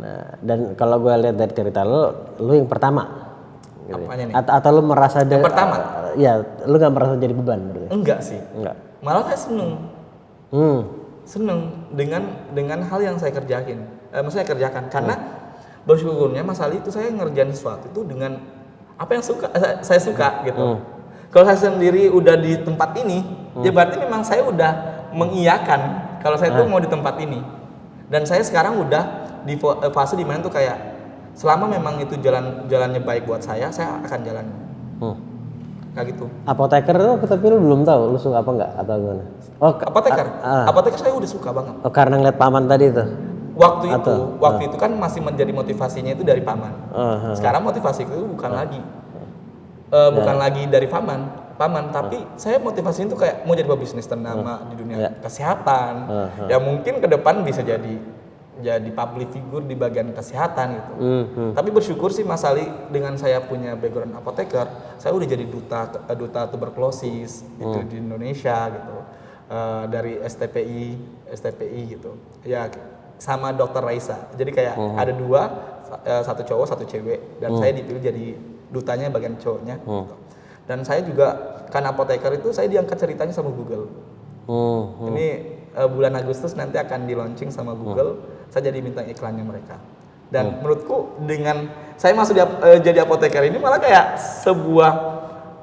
Nah, dan kalau gue lihat dari cerita lo yang pertama. Gitu. Apanya nih? Atau lo merasa yang pertama? Ya, lo nggak merasa jadi beban berarti? Enggak sih. Malah saya seneng. Seneng dengan hal yang saya kerjakan. Karena bersyukurnya Mas Ali itu saya ngerjain sesuatu itu dengan apa yang saya suka gitu. Kalau saya sendiri udah di tempat ini, ya berarti memang saya udah mengiyakan kalau saya tuh mau di tempat ini. Dan saya sekarang udah di fase dimana tuh kayak selama memang itu jalannya baik buat saya akan jalan. Kayak gitu. Apoteker tuh tapi lu belum tahu lu suka apa enggak atau gimana? Apoteker saya udah suka banget. Oh, karena ngeliat paman tadi tuh. Waktu itu kan masih menjadi motivasinya itu dari paman. Sekarang motivasi itu bukan lagi dari paman, tapi saya motivasinya itu kayak mau jadi pebisnis ternama di dunia kesehatan. Ya mungkin ke depan bisa jadi public figure di bagian kesehatan gitu. Tapi bersyukur sih Mas Ali dengan saya punya background apoteker, saya udah jadi duta tuberkulosis itu di Indonesia gitu. Dari STPI gitu. Ya sama Dokter Raisa. Jadi kayak ada 2, satu cowok, satu cewek, dan saya dipilih jadi dutanya bagian cowoknya. Gitu. Dan saya juga kan apoteker itu saya diangkat ceritanya sama Google. Ini bulan Agustus nanti akan di launching sama Google. Saya jadi bintang iklannya mereka. Dan menurutku dengan saya masuk jadi apoteker ini malah kayak sebuah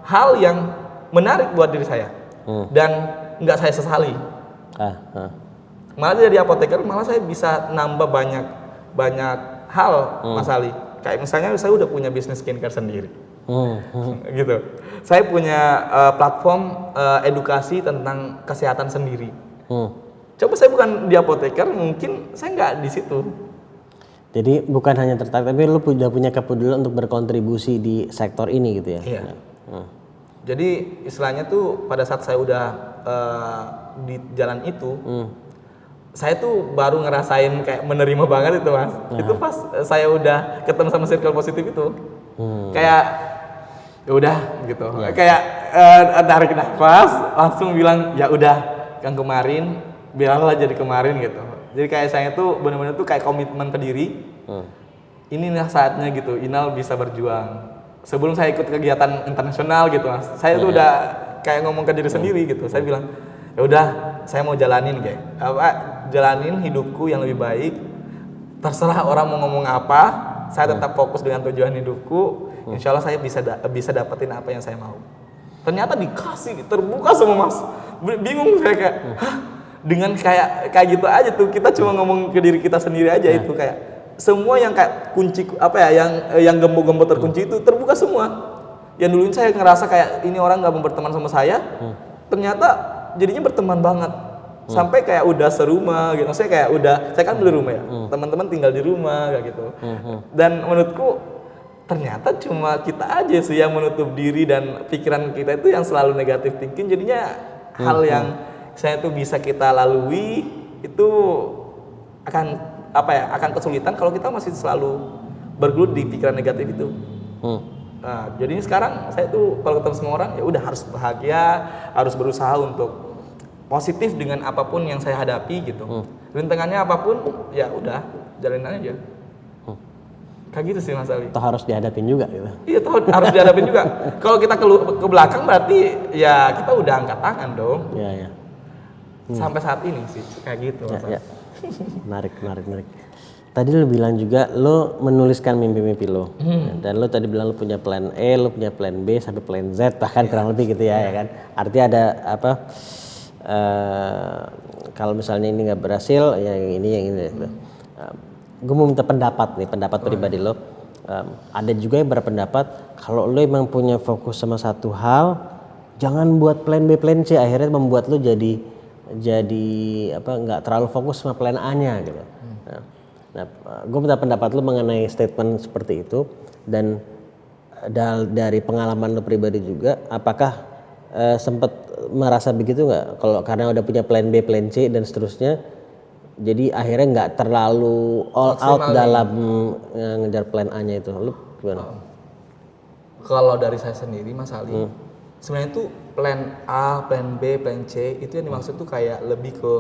hal yang menarik buat diri saya. Dan nggak saya sesali. Malah jadi apoteker malah saya bisa nambah banyak hal Mas Ali. Kayak misalnya saya udah punya bisnis skincare sendiri. Gitu. Saya punya platform edukasi tentang kesehatan sendiri. Coba saya bukan di apoteker, mungkin saya nggak di situ. Jadi bukan hanya tertarik, tapi lu udah punya kepedulian untuk berkontribusi di sektor ini gitu ya? Iya. Jadi istilahnya tuh pada saat saya udah di jalan itu, saya tuh baru ngerasain kayak menerima banget itu Mas. Itu pas saya udah ketemu sama circle positif itu, kayak ya udah gitu. Kayak tarik nafas, langsung bilang ya udah yang kemarin biarlah jadi kemarin gitu. Jadi kayak saya tuh benar-benar tuh kayak komitmen ke diri. Inilah saatnya gitu, Inal bisa berjuang. Sebelum saya ikut kegiatan internasional gitu Mas, saya tuh udah kayak ngomong ke diri sendiri gitu. Saya bilang ya udah, saya mau jalanin jalanin hidupku yang lebih baik. Terserah orang mau ngomong apa, saya tetap fokus dengan tujuan hidupku. Insya Allah saya bisa dapetin apa yang saya mau. Ternyata dikasih, terbuka semua Mas. Bingung saya kayak, hah? Dengan kayak gitu aja tuh, kita cuma ngomong ke diri kita sendiri aja itu kayak semua yang kayak kunci yang gembok-gembok terkunci itu terbuka semua. Yang dulunya saya ngerasa kayak ini orang nggak mau berteman sama saya, ternyata jadinya berteman banget. Sampai kayak udah serumah gitu. Maksudnya kayak udah, saya kan beli rumah ya, teman-teman tinggal di rumah kayak gitu. Dan menurutku ternyata cuma kita aja sih yang menutup diri dan pikiran kita itu yang selalu negatif thinking. Jadinya hal yang saya tuh bisa kita lalui itu akan kesulitan kalau kita masih selalu bergelut di pikiran negatif itu. Nah, jadinya sekarang saya tuh kalau ketemu sama orang ya udah harus bahagia, harus berusaha untuk positif dengan apapun yang saya hadapi gitu. Rintangannya apapun ya udah jalanin aja. Kayak gitu sih Mas Ali. Itu harus dihadapin juga gitu. Iya, harus dihadapin juga. Kalau kita ke belakang berarti ya kita udah angkat tangan dong. Iya. Sampai saat ini sih kayak gitu. Ya. Menarik. Tadi lo bilang juga lo menuliskan mimpi-mimpi lo. Dan lo tadi bilang lo punya plan E, lo punya plan B sampai plan Z bahkan kurang lebih gitu ya kan. Artinya ada kalau misalnya ini nggak berhasil ya yang ini gitu. Gue mau minta pendapat pribadi lo. Ada juga yang berpendapat kalau lo emang punya fokus sama satu hal, jangan buat plan B, plan C, akhirnya membuat lo jadi nggak terlalu fokus sama plan A-nya gitu. Nah, gue minta pendapat lo mengenai statement seperti itu dan dari pengalaman lo pribadi juga, apakah sempat merasa begitu nggak? Kalau karena udah punya plan B, plan C dan seterusnya, jadi akhirnya nggak terlalu all out dalam ngejar plan A-nya itu. Lu gimana? Kalau dari saya sendiri Mas Ali, sebenarnya itu plan A, plan B, plan C itu yang dimaksud tuh kayak lebih ke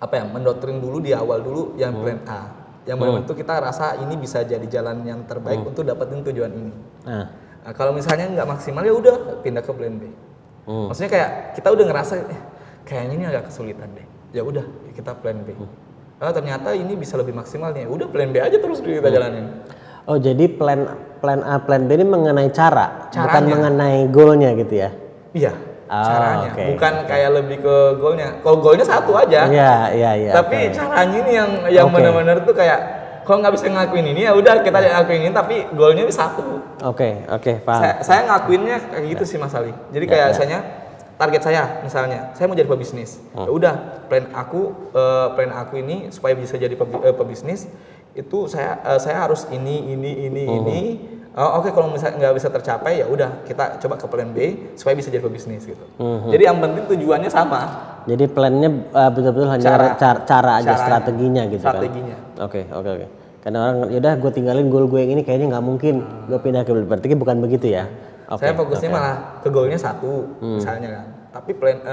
mendoktrin dulu di awal dulu yang plan A. Yang benar-benar tuh kita rasa ini bisa jadi jalan yang terbaik untuk dapetin tujuan ini. Nah, kalau misalnya nggak maksimal ya udah pindah ke plan B. Maksudnya kayak kita udah ngerasa kayaknya ini agak kesulitan deh. Ya udah kita plan B. Ternyata ini bisa lebih maksimal nih. Udah plan B aja terus kita jalanin. Oh, jadi plan A, plan B ini mengenai caranya, bukan mengenai goalnya gitu ya? Iya, caranya. Bukan kayak lebih ke goalnya. Kalau goalnya satu aja. Iya. Tapi caranya ini yang benar-benar tuh kayak kalau nggak bisa ngelakuin ini ya udah kita ngelakuin ini tapi goalnya satu. Oke, paham. Saya ngakuinnya kayak gitu sih Mas Ali. Jadi kayak target saya misalnya, saya mau jadi pebisnis. Ya udah, plan aku ini supaya bisa jadi pebisnis itu saya harus ini. Oke, kalau misalnya nggak bisa tercapai ya udah kita coba ke plan B supaya bisa jadi pebisnis gitu. Jadi yang penting tujuannya sama. Jadi plannya betul-betul hanya cara aja, strateginya gitu strateginya. Kan. Oke. Karena orang yaudah gue tinggalin goal gue yang ini kayaknya nggak mungkin, gue pindah ke berarti bukan begitu ya. Saya fokusnya malah ke goalnya satu misalnya kan. Tapi plan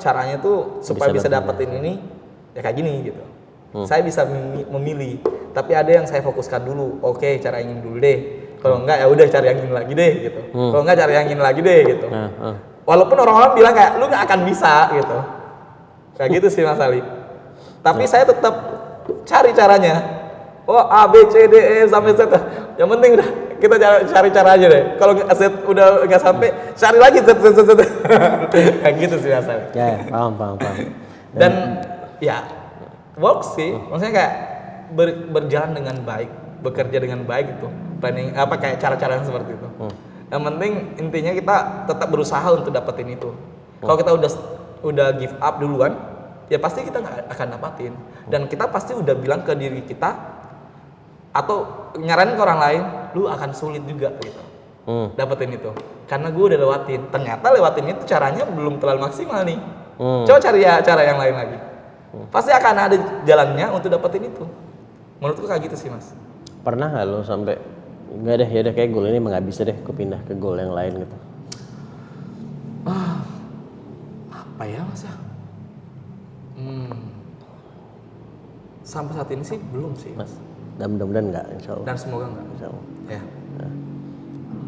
caranya tuh supaya bisa dapetin ini ya kayak gini gitu. Saya bisa memilih. Tapi ada yang saya fokuskan dulu. Oke, cara yang ini dulu deh. Kalau enggak ya udah cari yang ini lagi deh gitu. Kalau enggak cari yang ini lagi deh gitu. Walaupun orang-orang bilang kayak lu nggak akan bisa gitu. Kayak gitu sih Mas Ali. Tapi saya tetap cari caranya. Oh A B C D E sampai Z. Yang penting udah kita cari cara aja deh. Kalau Z udah nggak sampai, cari lagi Z. Kayak gitu sih Mas Ali. Ya, paham. Dan ya works sih. Maksudnya kayak berjalan dengan baik, bekerja dengan baik itu. Planning kayak cara-cara yang seperti itu. Yang penting intinya kita tetap berusaha untuk dapetin itu. Kalau kita udah give up duluan, ya pasti kita nggak akan dapatin. Dan kita pasti udah bilang ke diri kita atau nyaranin ke orang lain, lu akan sulit juga gitu. Dapetin itu. Karena gue udah lewatin. Ternyata lewatin itu caranya belum terlalu maksimal nih. Coba cari cara yang lain lagi. Pasti akan ada jalannya untuk dapetin itu. Menurutku kayak gitu sih Mas. Pernah nggak lo sampai nggak deh, ya udah kayak goal ini emang nggak bisa deh, aku pindah ke goal yang lain gitu? Apa ya Mas ya? Sampai saat ini sih belum sih Mas. Dan mudah-mudahan enggak, insya Allah. Dan semoga enggak. Insya Allah. Ya.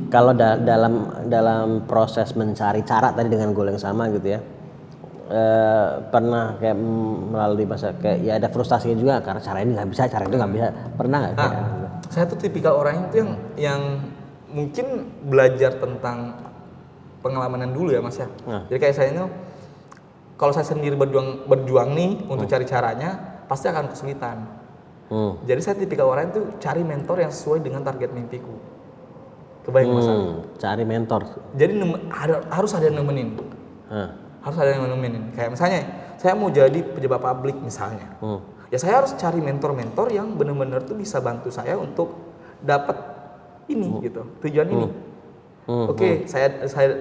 Kalau dalam proses mencari cara tadi dengan goal yang sama gitu ya, pernah kayak melalui masa kayak ya ada frustasinya juga karena cara ini nggak bisa, cara itu nggak bisa, pernah nggak? Saya tuh tipikal orang itu yang mungkin belajar tentang pengalaman yang dulu ya Mas ya. Jadi kayak saya ini kalau saya sendiri berjuang nih untuk cari caranya pasti akan kesulitan. Jadi saya tipikal orang itu cari mentor yang sesuai dengan target mimpiku. Kebayang Mas? Cari mentor. Jadi harus ada yang nemenin. Harus ada yang nemenin. Kayak misalnya saya mau jadi pejabat publik misalnya. Ya saya harus cari mentor-mentor yang benar-benar tuh bisa bantu saya untuk dapat ini gitu, tujuan ini. Oke, saya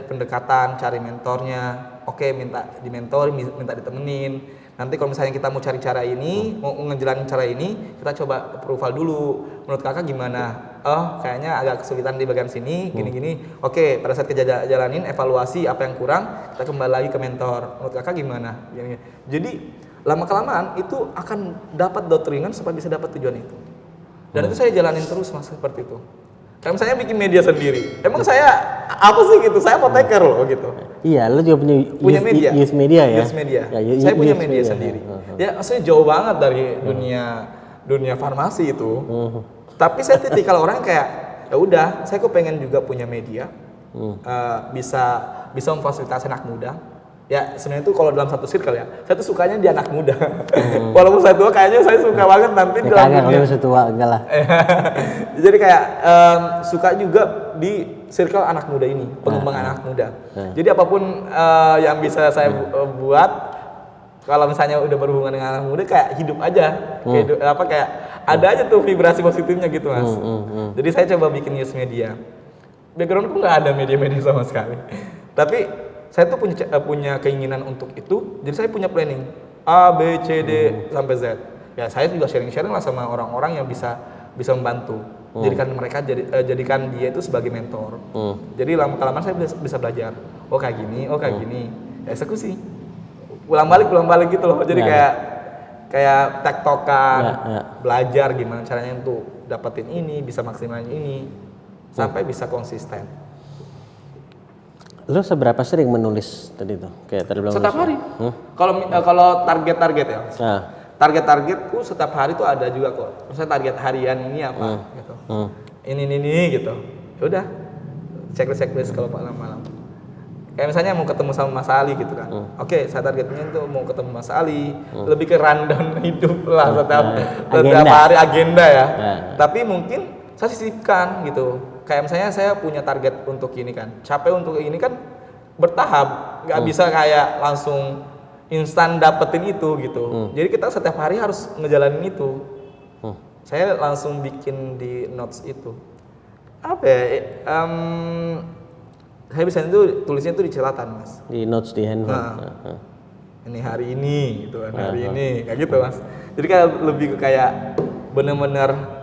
pendekatan cari mentornya. Oke, minta dimentori, minta ditemenin. Nanti kalau misalnya kita mau cari cara ini, mau ngejalanin cara ini, kita coba approval dulu. Menurut kakak gimana? Oh, kayaknya agak kesulitan di bagian sini, gini-gini. Oke, pada saat kita jalanin, evaluasi apa yang kurang, kita kembali lagi ke mentor. Menurut kakak gimana? Gini. Jadi lama-kelamaan itu akan dapat doktringan supaya bisa dapat tujuan itu. Dan itu saya jalanin terus Mas seperti itu. Kayak misalnya bikin media sendiri. Emang saya apa sih gitu? Saya mau taker loh gitu. Iya, lu juga punya media. Youth media ya. Youth media. Ya, saya punya media sendiri. Ya, maksudnya jauh banget dari dunia farmasi itu. Tapi saya tipikal orang kayak ya udah, saya kok pengen juga punya media. Bisa memfasilitasi anak muda. Ya sebenarnya itu kalau dalam satu circle ya, saya tuh sukanya di anak muda. Walaupun saya tua kayaknya saya suka banget nanti ya, dalam dunia. Kalau tua enggak lah. Jadi kayak suka juga di circle anak muda ini, pengembangan anak muda. Jadi apapun yang bisa saya buat, kalau misalnya udah berhubungan dengan anak muda kayak hidup aja, kayak ada aja tuh vibrasi positifnya gitu Mas. Jadi saya coba bikin news media. Backgroundku nggak ada media-media sama sekali, tapi saya tuh punya keinginan untuk itu, jadi saya punya planning A, B, C, D sampai Z. Ya saya juga sharing-sharing lah sama orang-orang yang bisa membantu. Jadikan dia itu sebagai mentor. Jadi lama-kelamaan saya bisa belajar. Oh kayak gini, oh kayak gini. Ya eksekusi. Pulang balik gitu loh. Jadi kayak tektokan, belajar gimana caranya untuk dapetin ini, bisa maksimalin ini, sampai bisa konsisten. Lu seberapa sering menulis tadi tuh? Kayak tadi bilang setiap hari. Kalau target-target ya. Target-targetku setiap hari tuh ada juga kok. Misalnya target harian ini apa gitu. Ini gitu. Ya udah. Checklist kalau malam-malam. Kayak misalnya mau ketemu sama Mas Ali gitu kan. Oke, saya targetnya tuh mau ketemu Mas Ali. Lebih ke rundown hidup lah setiap hari agenda ya. Tapi mungkin saya sisipkan gitu. Kayak misalnya saya punya target untuk ini kan, capek untuk ini kan bertahap, nggak bisa kayak langsung instan dapetin itu gitu. Jadi kita setiap hari harus ngejalanin itu. Saya langsung bikin di notes itu. Apa ya? Saya biasanya itu tulisnya itu di catatan Mas. Di notes di handphone. Ini hari ini gitu kan, hari ini kayak gitu Mas. Jadi kayak lebih ke kayak bener-bener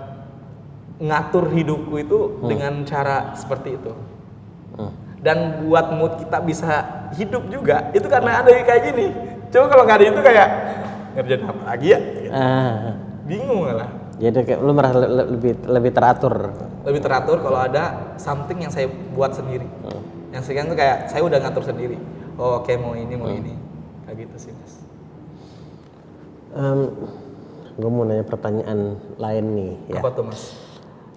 ngatur hidupku itu dengan cara seperti itu. Dan buat mood kita bisa hidup juga itu karena ada kayak gini. Coba kalau nggak ada itu kayak ngerjain apa lagi ya gitu. Bingung lah. Jadi kayak lu merasa lebih teratur. Lebih teratur kalau ada something yang saya buat sendiri. Yang sekian tuh kayak saya udah ngatur sendiri. Oh oke, mau ini kayak gitu sih Mas. Gue mau nanya pertanyaan lain nih ya. Apa tuh Mas?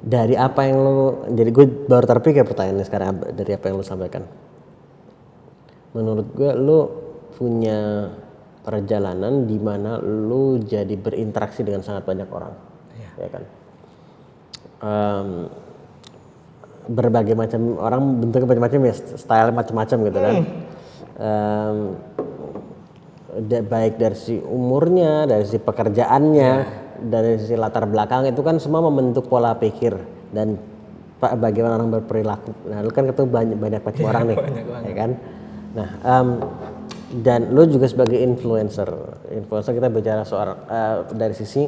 Dari apa yang lu, jadi gue baru terpikir pertanyaannya sekarang dari apa yang lu sampaikan. Menurut gue lu punya perjalanan di mana lu jadi berinteraksi dengan sangat banyak orang, ya kan? Berbagai macam orang, bentuknya macam-macam ya, style macam-macam gitu kan. Baik dari si umurnya, dari si pekerjaannya. Dari sisi latar belakang itu kan semua membentuk pola pikir dan bagaimana orang berperilaku. Nah, lu kan ketemu banyak macam orang nih, ya kan? Nah, dan lu juga sebagai influencer kita bicara soal dari sisi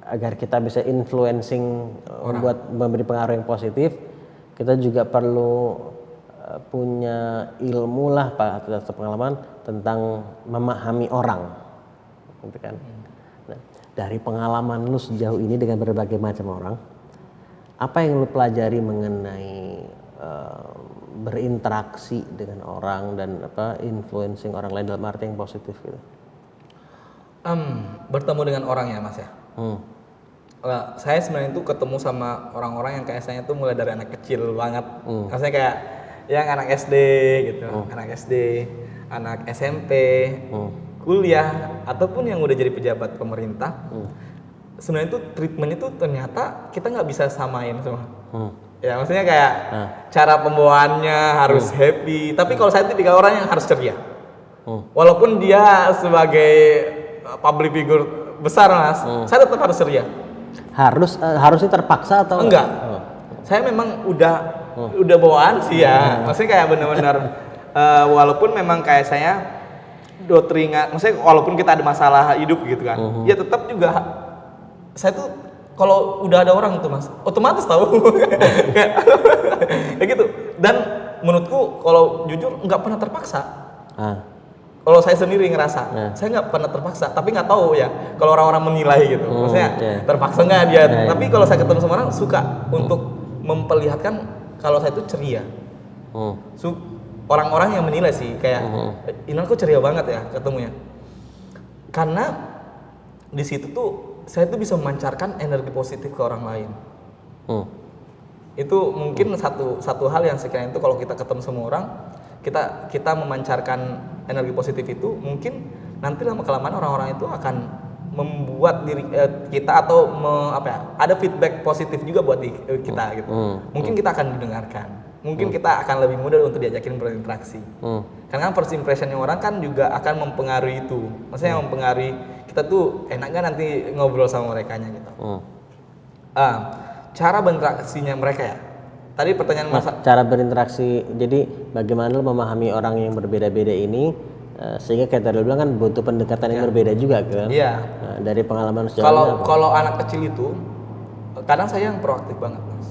agar kita bisa influencing buat memberi pengaruh yang positif, kita juga perlu punya ilmu lah Pak, atau pengalaman tentang memahami orang, gitu kan. Nah, dari pengalaman lu sejauh ini dengan berbagai macam orang, apa yang lu pelajari mengenai berinteraksi dengan orang dan influencing orang lain dalam arti yang positif gitu? Bertemu dengan orang ya Mas ya. Saya sebenarnya itu ketemu sama orang-orang yang kayak saya tuh mulai dari anak kecil banget. Maksudnya kayak yang anak SD gitu, anak SD, anak SMP, kuliah ataupun yang udah jadi pejabat pemerintah. Sebenarnya itu treatment itu ternyata kita nggak bisa samain semua. Ya maksudnya kayak cara pembawaannya harus happy. Tapi kalau saya tipikal orang yang harus ceria. Walaupun dia sebagai public figure besar Mas, saya tetap harus ceria. Harusnya terpaksa atau enggak? Saya memang udah bawaan sih ya. Maksudnya kayak benar-benar walaupun memang kayak saya doktrinnya, maksudnya walaupun kita ada masalah hidup gitu kan, ya tetap juga saya tuh kalau udah ada orang tuh Mas, otomatis tahu kayak gitu. Dan menurutku kalau jujur nggak pernah terpaksa. Kalau saya sendiri ngerasa, saya nggak pernah terpaksa, tapi nggak tahu ya kalau orang-orang menilai gitu. Maksudnya terpaksa nggak dia, tapi kalau saya ketemu sama orang suka untuk memperlihatkan kalau saya itu ceria. Orang-orang yang menilai sih kayak Inal kok ceria banget ya ketemunya. Karena di situ tuh saya tuh bisa memancarkan energi positif ke orang lain. Itu mungkin satu hal yang sekiranya itu kalau kita ketemu sama orang, kita memancarkan energi positif itu, mungkin nanti lama-kelamaan orang-orang itu akan membuat diri kita atau ada feedback positif juga buat kita gitu. Mungkin kita akan didengarkan, mungkin kita akan lebih mudah untuk diajakin berinteraksi. Karena kan first impressionnya orang kan juga akan mempengaruhi itu. Maksudnya mempengaruhi kita tuh enak nggak nanti ngobrol sama merekanya gitu. Cara berinteraksinya mereka ya. Tadi pertanyaan cara berinteraksi, jadi bagaimana lu memahami orang yang berbeda-beda ini sehingga kayak tadi lu bilang kan butuh pendekatan yang berbeda juga kan? Iya. Nah, dari pengalaman sejauh kalau anak kecil itu kadang saya yang proaktif banget Mas.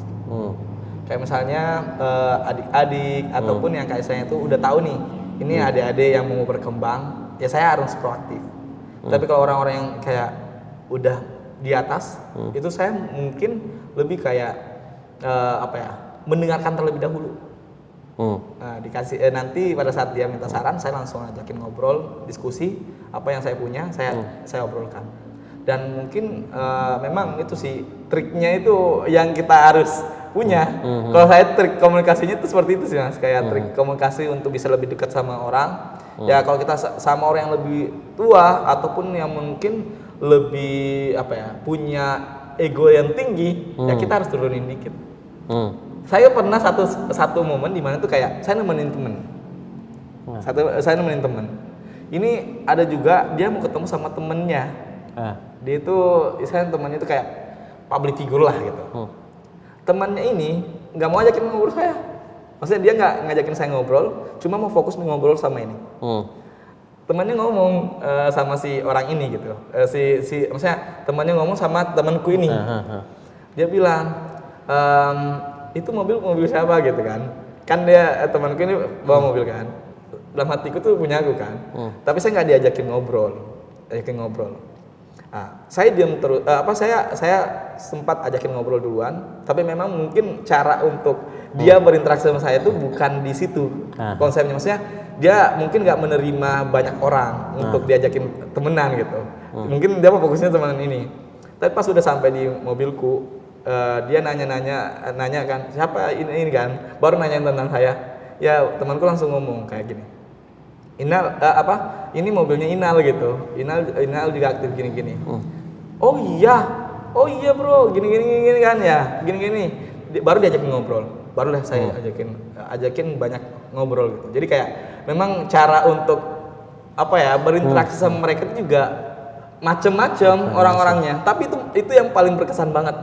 Kayak misalnya adik-adik ataupun yang kayak saya itu udah tahu nih ini adik-adik yang mau berkembang, ya saya harus proaktif. Tapi kalau orang-orang yang kayak udah di atas itu saya mungkin lebih kayak mendengarkan terlebih dahulu. Dikasih nanti pada saat dia minta saran, saya langsung ajakin ngobrol, diskusi apa yang saya punya, saya obrolkan. Dan mungkin memang itu sih triknya itu yang kita harus punya. Kalau saya trik komunikasinya itu seperti itu sih Mas, kayak trik komunikasi untuk bisa lebih dekat sama orang. Ya kalau kita sama orang yang lebih tua ataupun yang mungkin lebih punya ego yang tinggi, ya kita harus turunin dikit. Saya pernah satu momen di mana tuh kayak saya nemenin temen. Saya nemenin temen. Ini ada juga dia mau ketemu sama temennya. Dia itu, saya temannya itu kayak public figure lah gitu. Temannya ini nggak mau ajakin ngobrol saya. Maksudnya dia nggak ngajakin saya ngobrol, cuma mau fokus ngobrol sama ini. Temannya ngomong sama si orang ini gitu. Maksudnya temannya ngomong sama temanku ini. Dia bilang, itu mobil siapa gitu kan? Kan dia temanku ini bawa mobil kan. Dalam hatiku tuh punya aku kan. Tapi saya nggak diajakin ngobrol. Saya diam terus. Saya sempat ajakin ngobrol duluan. Tapi memang mungkin cara untuk dia berinteraksi sama saya itu bukan di situ konsepnya. Maksudnya dia mungkin nggak menerima banyak orang untuk diajakin temenan gitu. Mungkin dia fokusnya temenan ini. Tapi pas udah sampai di mobilku, dia nanya kan siapa ini kan, baru nanyain tentang saya. Ya temanku langsung ngomong kayak gini, Inal ini mobilnya Inal gitu. Inal juga aktif gini. Oh iya bro, gini kan ya, gini. Baru diajakin ngobrol, baru dah saya ajakin banyak ngobrol gitu. Jadi kayak memang cara untuk berinteraksi sama mereka itu juga macem-macem orang-orangnya, tapi itu yang paling berkesan banget.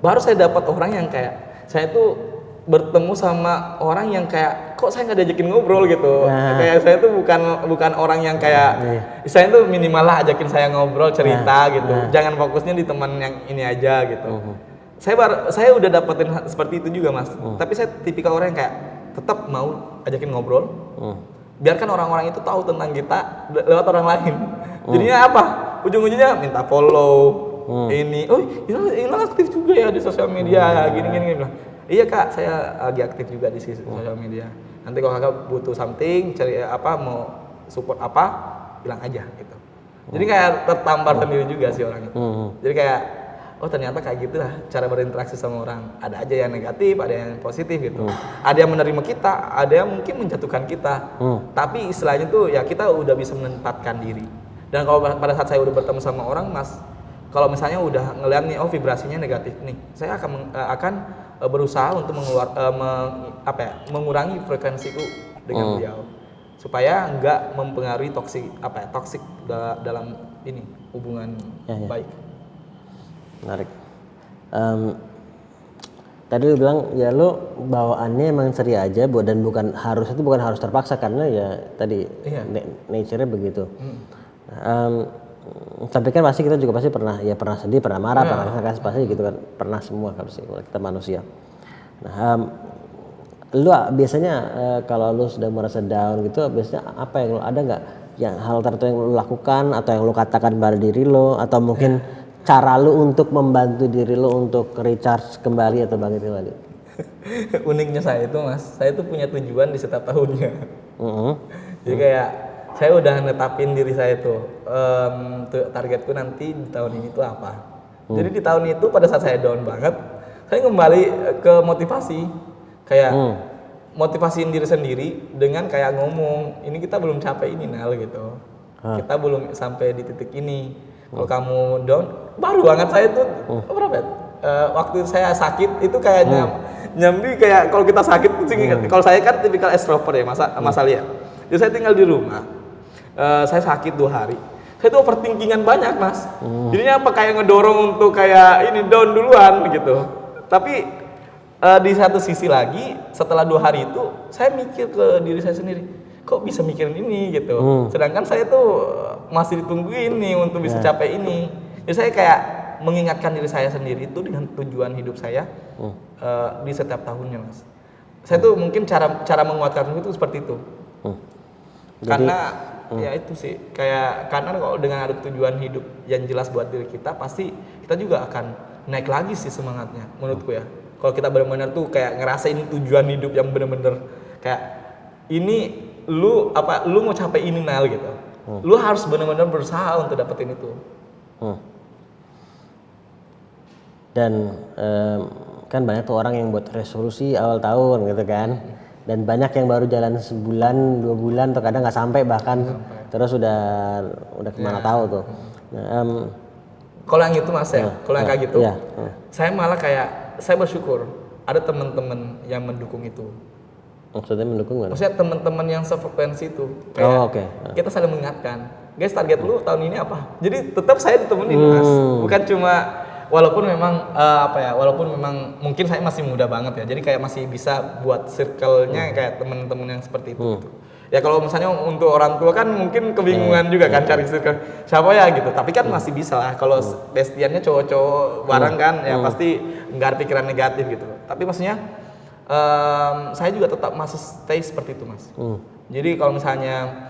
Baru saya dapat orang yang kayak saya tuh bertemu sama orang yang kayak kok saya nggak diajakin ngobrol gitu. Kayak saya tuh bukan orang yang kayak saya tuh minimal lah ajakin saya ngobrol cerita gitu. Jangan fokusnya di teman yang ini aja gitu. Saya udah dapetin seperti itu juga Mas. Tapi saya tipikal orang yang kayak tetap mau ajakin ngobrol. biarkan orang-orang itu tahu tentang kita lewat orang lain. Jadinya apa? Ujung-ujungnya minta follow, ini, Ilham aktif juga ya di sosial media, gini. Bilang, iya kak, saya lagi aktif juga di sosial media. Nanti kalau kakak butuh something, cari apa, mau support apa, bilang aja gitu. Jadi kayak tertampar sendiri juga sih orang itu. Jadi kayak, oh ternyata kayak gitu lah cara berinteraksi sama orang. Ada aja yang negatif, ada yang positif gitu. Ada yang menerima kita, ada yang mungkin menjatuhkan kita. Tapi istilahnya tuh ya kita udah bisa menempatkan diri. Dan kalau pada saat saya udah bertemu sama orang, Mas, kalau misalnya udah ngeliat nih, oh vibrasinya negatif nih, saya akan berusaha untuk mengurangi frekuensiku dengan beliau supaya nggak mempengaruhi toksik dalam ini hubungan baik. Menarik. Tadi lu bilang ya lu bawaannya emang ceria aja dan bukan harus terpaksa karena ya tadi nature-nya begitu. Tapi kan pasti kita juga pernah sedih, pernah marah, pernah pasti gitu kan, pernah semua kan sih kita manusia. Nah, lu biasanya kalau lu sudah merasa down gitu, biasanya apa yang lu ada nggak yang hal tertentu yang lu lakukan atau yang lu katakan pada diri lu atau mungkin cara lu untuk membantu diri lu untuk recharge kembali atau bangkit kembali? Uniknya saya itu, Mas, saya itu punya tujuan di setiap tahunnya. Jadi kayak saya udah netapin diri saya tuh targetku nanti di tahun ini tuh apa. Jadi di tahun itu pada saat saya down banget, saya kembali ke motivasi, kayak motivasiin diri sendiri dengan kayak ngomong, ini kita belum capai ini Nal gitu, kita belum sampai di titik ini. Kalau kamu down, baru banget saya tuh berapa? Waktu saya sakit itu kayaknya nyambi kayak kalau kita sakit kalau saya kan tipikal extrovert ya Mas Ali ya. Jadi saya tinggal di rumah. Saya sakit 2 hari. Saya tuh overthinkingan banyak, Mas. Jadinya apa kayak ngedorong untuk kayak ini down duluan gitu. Tapi di satu sisi lagi setelah 2 hari itu saya mikir ke diri saya sendiri, kok bisa mikirin ini gitu. Sedangkan saya tuh masih ditungguin nih untuk bisa capai ini. Jadi saya kayak mengingatkan diri saya sendiri itu dengan tujuan hidup saya di setiap tahunnya, Mas. Saya tuh mungkin cara menguatkan itu seperti itu. Karena ya itu sih kayak karena kalau dengan ada tujuan hidup yang jelas buat diri kita, pasti kita juga akan naik lagi sih semangatnya menurutku ya. Kalau kita benar-benar tuh kayak ngerasa ini tujuan hidup yang benar-benar kayak ini lu mau capai ini Nal gitu. Lu harus benar-benar berusaha untuk dapetin itu. Dan kan banyak tuh orang yang buat resolusi awal tahun gitu kan. Dan banyak yang baru jalan sebulan, 2 bulan, atau kadang nggak sampai bahkan terus udah kemana tahu tuh. Nah, kalau yang itu Mas ya, kalau yang kayak gitu, saya malah kayak saya bersyukur ada teman-teman yang mendukung itu. Maksudnya mendukung mana? Maksudnya teman-teman yang sefrekuensi itu. Kayak kita saling mengingatkan, guys target lu tahun ini apa? Jadi tetap saya ditemenin Mas, bukan cuma walaupun memang mungkin saya masih muda banget ya, jadi kayak masih bisa buat circle-nya kayak teman-teman yang seperti itu gitu. Ya kalau misalnya untuk orang tua kan mungkin kebingungan juga kan cari circle siapa ya gitu, tapi kan masih bisa lah kalau bestiannya cowok-cowok bareng kan ya pasti nggak ada pikiran negatif gitu. Tapi maksudnya saya juga tetap masih stay seperti itu Mas. Jadi kalau misalnya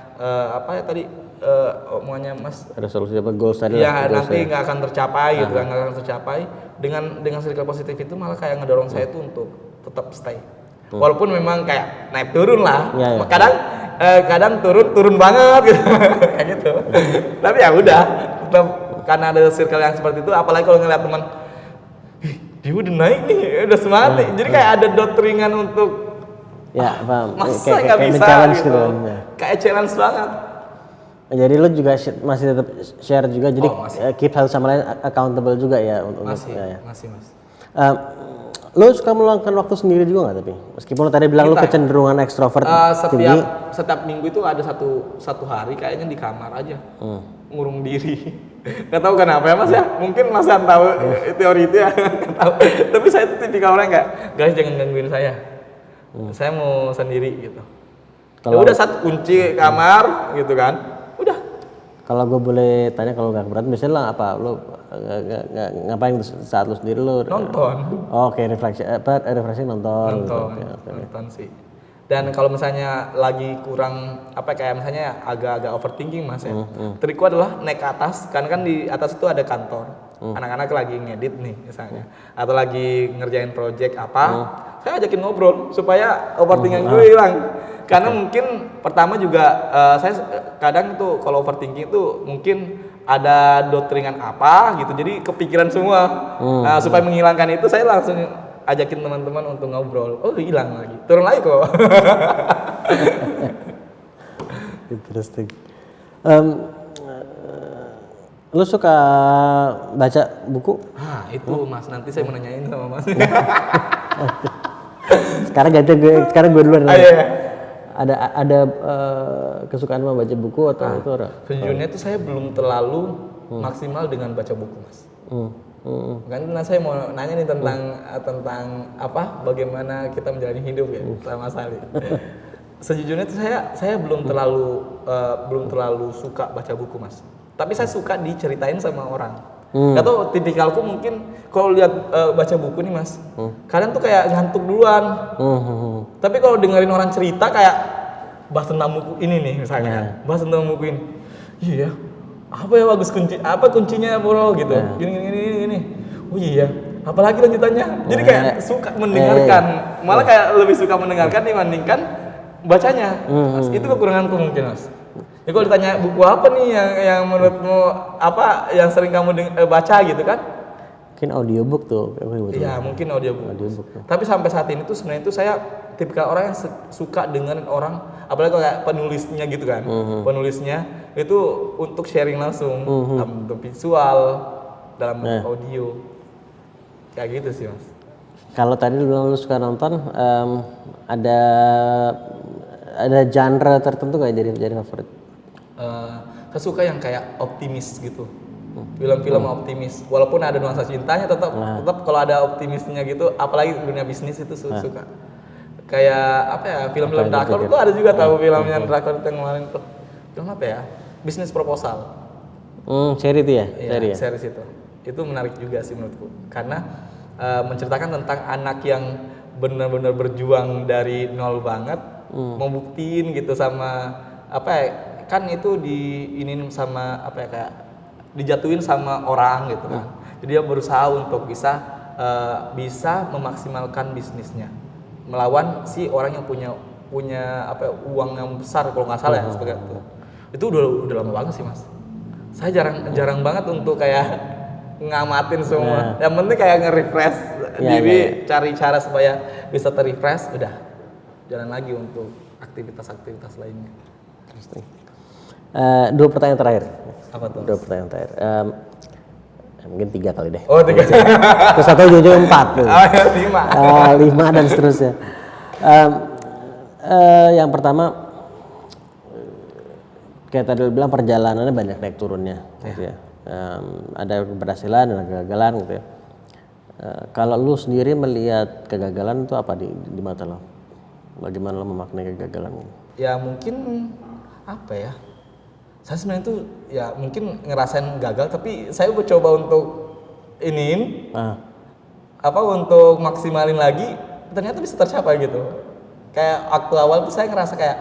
omongannya Mas, resolusi apa goals tadi ya nanti nggak akan tercapai gitu kan, nggak akan tercapai dengan circle positif itu malah kayak ngedorong saya tuh untuk tetap stay walaupun memang kayak naik turun lah kadang turun banget gitu kayak gitu tapi ya udah tetap karena ada circle yang seperti itu, apalagi kalau ngeliat teman dia udah naik nih udah semangat nih, jadi kayak ada doktringan untuk masa nggak bisa gitu, kayak challenge banget. Jadi lu juga masih tetap share juga, jadi keep hal sama lain accountable juga ya untuk masih Mas. Lu suka meluangkan waktu sendiri juga nggak tapi meskipun lu tadi bilang lu kecenderungan ekstrovert tinggi. Setiap minggu itu ada satu hari kayaknya di kamar aja ngurung diri. Nggak tahu kenapa ya Mas ya, mungkin Mas kan tahu teori itu ya, nggak tahu. Tapi saya itu tipikal orang kayak guys jangan gangguin saya mau sendiri gitu. Ya udah kunci kamar gitu kan. Kalau gue boleh tanya, kalau nggak keberatan, biasanya lah apa? Lo ngapain saat lo sendiri lo? Nonton. Oke, refreshing nonton. Nonton sih. Dan kalau misalnya lagi kurang kayak misalnya agak-agak overthinking Mas ya. Trikku adalah naik ke atas, karena kan di atas itu ada kantor. Anak-anak lagi ngedit nih misalnya, atau lagi ngerjain project apa, saya ajakin ngobrol supaya overthinking gue hilang. Karena mungkin pertama juga saya kadang tuh kalau overthinking tuh mungkin ada doktringan apa gitu, jadi kepikiran semua. Nah, supaya menghilangkan itu saya langsung ajakin teman-teman untuk ngobrol. Oh, hilang lagi. Turun lagi kok. Interesting. Lu suka baca buku? Itu Mas, nanti saya mau nanyain sama Mas. Sekarang gue duluan. Iya. Ada kesukaan mau baca buku atau itu orang? Sejujurnya itu saya belum terlalu maksimal dengan baca buku Mas. Karena saya mau nanya nih tentang bagaimana kita menjalani hidup ya sama Sali. Sejujurnya itu saya belum terlalu suka baca buku Mas. Tapi saya suka diceritain sama orang. Gak tau tipikalku mungkin kalau lihat baca buku nih Mas, kadang tuh kayak ngantuk duluan. Tapi kalau dengerin orang cerita kayak bahas tentang buku ini nih misalnya, bahas tentang buku ini, iya. Apa ya bagus kuncinya bro gitu, gini. Oh iya, apalagi lanjutannya. Jadi kayak suka mendengarkan, malah kayak lebih suka mendengarkan dibandingkan bacanya. Mas, itu kekuranganku mungkin Mas. Ya kalau ditanya buku apa nih yang menurutmu yang sering kamu baca gitu kan? Mungkin audiobook tuh. Iya mungkin audiobook. Tapi sampai saat ini tuh sebenarnya itu saya tipikal orang yang suka dengerin orang, apalagi kayak penulisnya gitu kan. Penulisnya itu untuk sharing langsung dalam bentuk visual, dalam bentuk audio. Kayak gitu sih Mas. Kalau tadi lu suka nonton, ada genre tertentu nggak jadi favorit? Saya suka yang kayak optimis gitu. Film-film optimis, walaupun ada nuansa cintanya tetap kalau ada optimisnya gitu, apalagi dunia bisnis itu suka. Kayak film-film drakor tuh ada juga tahu filmnya drakor itu yang kemarin tuh. Film apa ya? Bisnis Proposal. Seri itu ya? Iya, series itu. Itu menarik juga sih menurutku. Karena menceritakan tentang anak yang benar-benar berjuang dari nol banget, mau buktiin gitu sama kan itu diinin sama kayak dijatuhin sama orang gitu kan. Jadi dia berusaha untuk bisa memaksimalkan bisnisnya melawan si orang yang punya uang yang besar kalau nggak salah ya seperti itu. Itu udah lama banget sih Mas. Saya jarang banget untuk kayak ngamatin semua. Yang penting kayak nge-refresh diri, cari cara supaya bisa ter-refresh, udah jalan lagi untuk aktivitas-aktivitas lainnya. Interesting. 2 pertanyaan terakhir. Apa tuh? 2 pertanyaan terakhir. Mungkin 3 kali deh. Oh 3. Terus atau ujung 4 tuh. 5. 5 dan seterusnya. Yang pertama, kayak tadi lu bilang perjalanannya banyak naik turunnya, gitu ya. Ada keberhasilan dan kegagalan gitu ya. Kalau lu sendiri melihat kegagalan itu apa di mata lo? Bagaimana lo memaknai kegagalan? Ya mungkin saya sebenarnya itu ya mungkin ngerasain gagal, tapi saya coba untuk untuk maksimalin lagi, ternyata bisa tercapai gitu. Kayak waktu awal tuh saya ngerasa kayak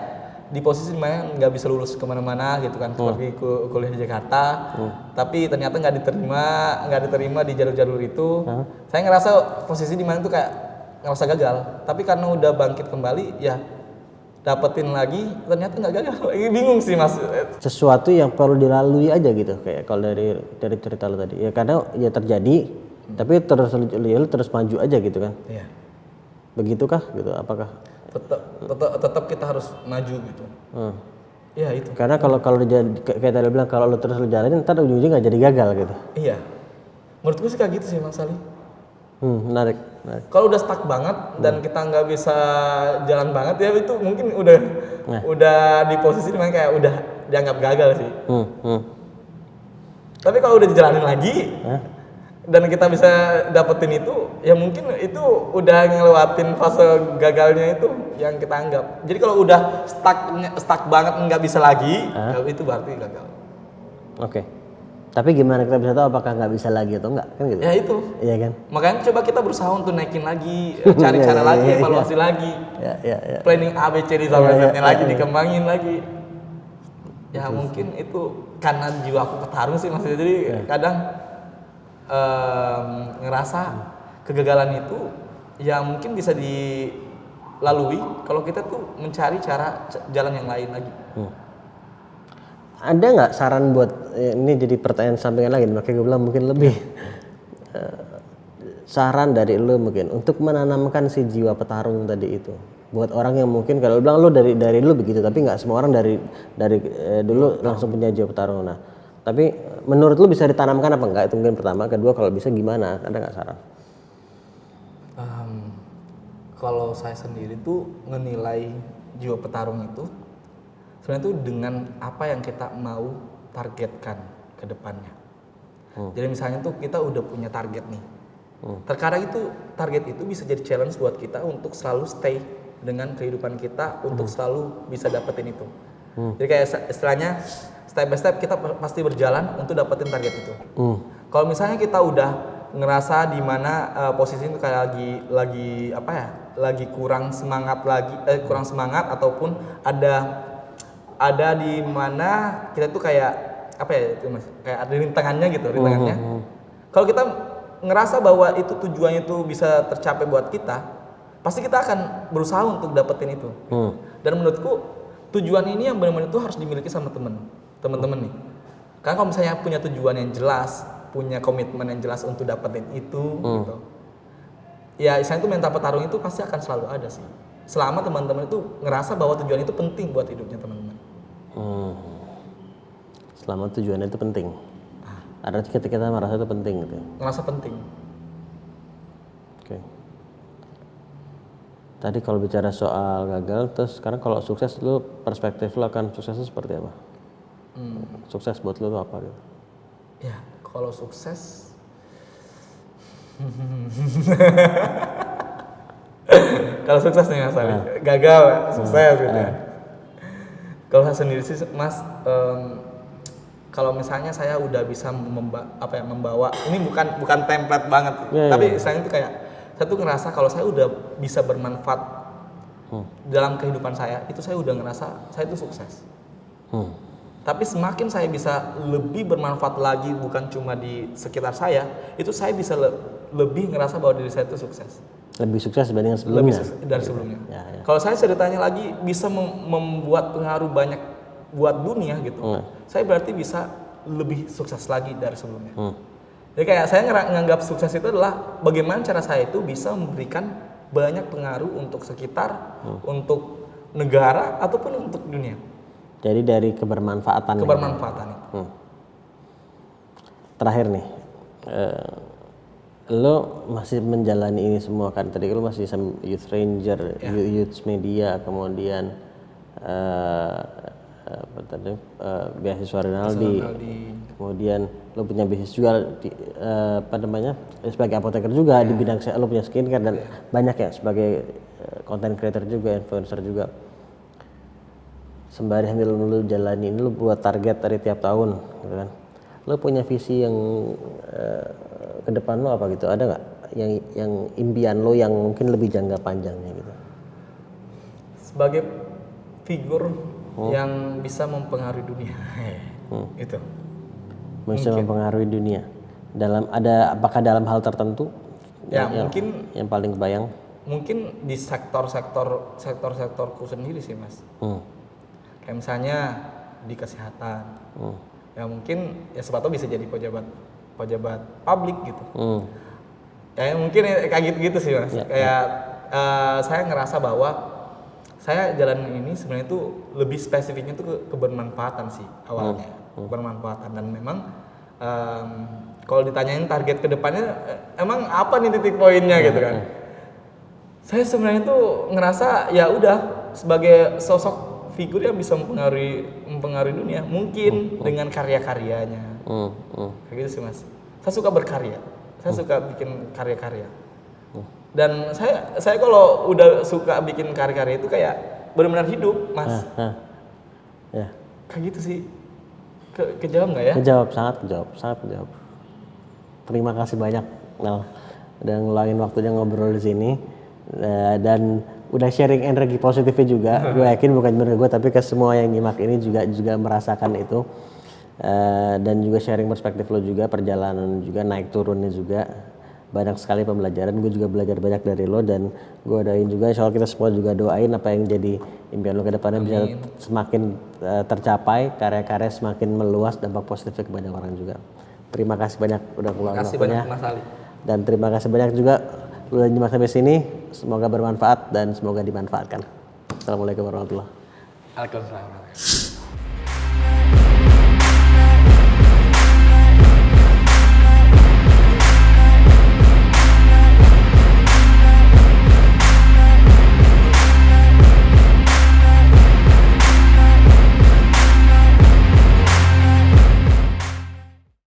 di posisi dimana nggak bisa lulus kemana-mana gitu kan, seperti kuliah di Jakarta, tapi ternyata nggak diterima di jalur-jalur itu. Saya ngerasa posisi dimana tuh kayak ngerasa gagal, tapi karena udah bangkit kembali ya dapetin lagi, ternyata nggak gagal. Bingung sih Mas. Sesuatu yang perlu dilalui aja gitu, kayak kalau dari cerita lo tadi. Ya karena ya terjadi, tapi terus maju aja gitu kan. Iya. Begitukah gitu? Apakah? Tetap kita harus maju gitu. Iya itu. Karena kalau kayak tadi bilang kalau lo terus jalanin, ntar ujung-ujungnya nggak jadi gagal gitu. Iya. Menurutku sih kayak gitu sih Mas Ali. Menarik. Kalau udah stuck banget dan kita nggak bisa jalan banget ya itu mungkin udah di posisi dimana kayak udah dianggap gagal sih. Tapi kalau udah dijalanin lagi dan kita bisa dapetin itu, ya mungkin itu udah ngelewatin fase gagalnya itu yang kita anggap. Jadi kalau udah stuck banget nggak bisa lagi, itu berarti gagal. Oke. Tapi gimana kita bisa tahu apakah nggak bisa lagi atau enggak kan gitu? Ya itu. Iya kan? Makanya coba kita berusaha untuk naikin lagi, cari cara lagi, evaluasi lagi. Ya. Planning A, B, C, D sampai Z-nya lagi, dikembangin lagi. Ya mungkin itu karena jiwa aku petarung sih maksudnya. Jadi kadang ngerasa kegagalan itu ya mungkin bisa dilalui kalau kita tuh mencari jalan yang lain lagi. Ada nggak saran buat ini jadi pertanyaan sampingan lagi, makanya gue bilang mungkin lebih saran dari lo mungkin untuk menanamkan si jiwa petarung tadi itu buat orang yang mungkin kalau lo bilang lo dari lo begitu, tapi nggak semua orang dari dulu langsung punya jiwa petarung. Nah, tapi menurut lo bisa ditanamkan apa enggak? Itu mungkin pertama. Kedua, kalau bisa gimana? Ada nggak saran? Kalau saya sendiri tuh menilai jiwa petarung itu sebenarnya itu dengan apa yang kita mau targetkan ke depannya. Jadi misalnya tuh kita udah punya target nih. Terkadang itu target itu bisa jadi challenge buat kita untuk selalu stay dengan kehidupan kita untuk selalu bisa dapetin itu. Jadi kayak istilahnya step by step kita pasti berjalan untuk dapetin target itu. Kalau misalnya kita udah ngerasa di mana posisi itu kayak lagi apa ya? Lagi kurang semangat ataupun ada di mana kita tuh kayak apa ya itu Mas, kayak ada rintangannya gitu, Kalau kita ngerasa bahwa itu tujuannya itu bisa tercapai buat kita, pasti kita akan berusaha untuk dapetin itu. Dan menurutku tujuan ini yang benar-benar itu harus dimiliki sama teman-teman nih. Karena kalau misalnya punya tujuan yang jelas, punya komitmen yang jelas untuk dapetin itu gitu. Ya istilahnya itu mental petarung itu pasti akan selalu ada sih. Selama teman-teman itu ngerasa bahwa tujuan itu penting buat hidupnya teman-teman. Selama tujuannya itu penting. Ada ketika kita merasa itu penting gitu. Ngerasa penting. Oke. Tadi kalau bicara soal gagal, terus sekarang kalau sukses, lu perspektif lu akan suksesnya seperti apa? Sukses buat lu tuh apa gitu? Ya, kalau sukses kalau sukses nih Mas Ali, gagal, sukses gitu ya. Kalau saya sendiri sih Mas, kalau misalnya saya udah bisa membawa, ini bukan template banget, tapi istilahnya itu kayak saya tuh ngerasa kalau saya udah bisa bermanfaat dalam kehidupan saya, itu saya udah ngerasa saya itu sukses. Tapi semakin saya bisa lebih bermanfaat lagi, bukan cuma di sekitar saya, itu saya bisa lebih ngerasa bahwa diri saya itu sukses. Lebih sukses dibanding sebelumnya? Lebih dari sebelumnya. Kalau saya ceritanya lagi bisa membuat pengaruh banyak buat dunia gitu, saya berarti bisa lebih sukses lagi dari sebelumnya. Jadi kayak saya nganggap sukses itu adalah bagaimana cara saya itu bisa memberikan banyak pengaruh untuk sekitar, untuk negara ataupun untuk dunia. Jadi dari kebermanfaatan. Kebermanfaatan itu. Terakhir nih, lo masih menjalani ini semua kan? Tadi lo masih Youth Ranger, Youth Media, kemudian beasiswa Rinaldi, kemudian lo punya bisnis juga di, sebagai apoteker juga di bidang lo punya skincare dan banyak ya sebagai content creator juga, influencer juga. Sembari sambil lo jalani ini, lo buat target dari tiap tahun, gitu kan? Lo punya visi yang ke depan lo apa gitu? Ada nggak yang impian lo yang mungkin lebih jangka panjangnya gitu? Sebagai figur yang bisa mempengaruhi dunia, itu. Bisa mempengaruhi dunia. Apakah dalam hal tertentu? Ya mungkin. Yang paling kebayang? Mungkin di sektorku sendiri sih Mas. Kayak misalnya di kesehatan. Ya mungkin ya siapa tahu bisa jadi pejabat publik gitu. Ya mungkin kayak gitu sih Mas. Kayak saya ngerasa bahwa saya jalan ini sebenarnya itu lebih spesifiknya itu kebermanfaatan sih awalnya. Kebermanfaatan, dan memang kalau ditanyain target kedepannya emang apa nih titik poinnya gitu kan. Saya sebenarnya tuh ngerasa ya udah sebagai sosok figur yang bisa mempengaruhi dunia, mungkin dengan karya-karyanya. Kayak gitu sih Mas. Saya suka berkarya, saya suka bikin karya-karya. Dan saya kalau udah suka bikin karya-karya itu kayak benar-benar hidup Mas. Kayak gitu sih. Kejawab nggak ya? Kejawab, sangat kejawab. Terima kasih banyak Mel udah ngeluangin waktunya ngobrol di sini dan udah sharing energi positifnya juga. Gue yakin bukan cuma gue tapi ke semua yang nyimak ini juga merasakan itu. Dan juga sharing perspektif lo juga, perjalanan juga, naik turunnya juga banyak sekali pembelajaran. Gue juga belajar banyak dari lo dan gue doain juga insya Allah kita semua juga doain apa yang jadi impian lo ke depannya bisa semakin tercapai, karya-karya semakin meluas, dampak positifnya kepada orang juga. Terima kasih banyak udah keluar waktunya. Mas Ali. Dan terima kasih banyak juga udah nyimak sampai sini. Semoga bermanfaat dan semoga dimanfaatkan. Assalamualaikum warahmatullahi wabarakatuh. Waalaikumsalam.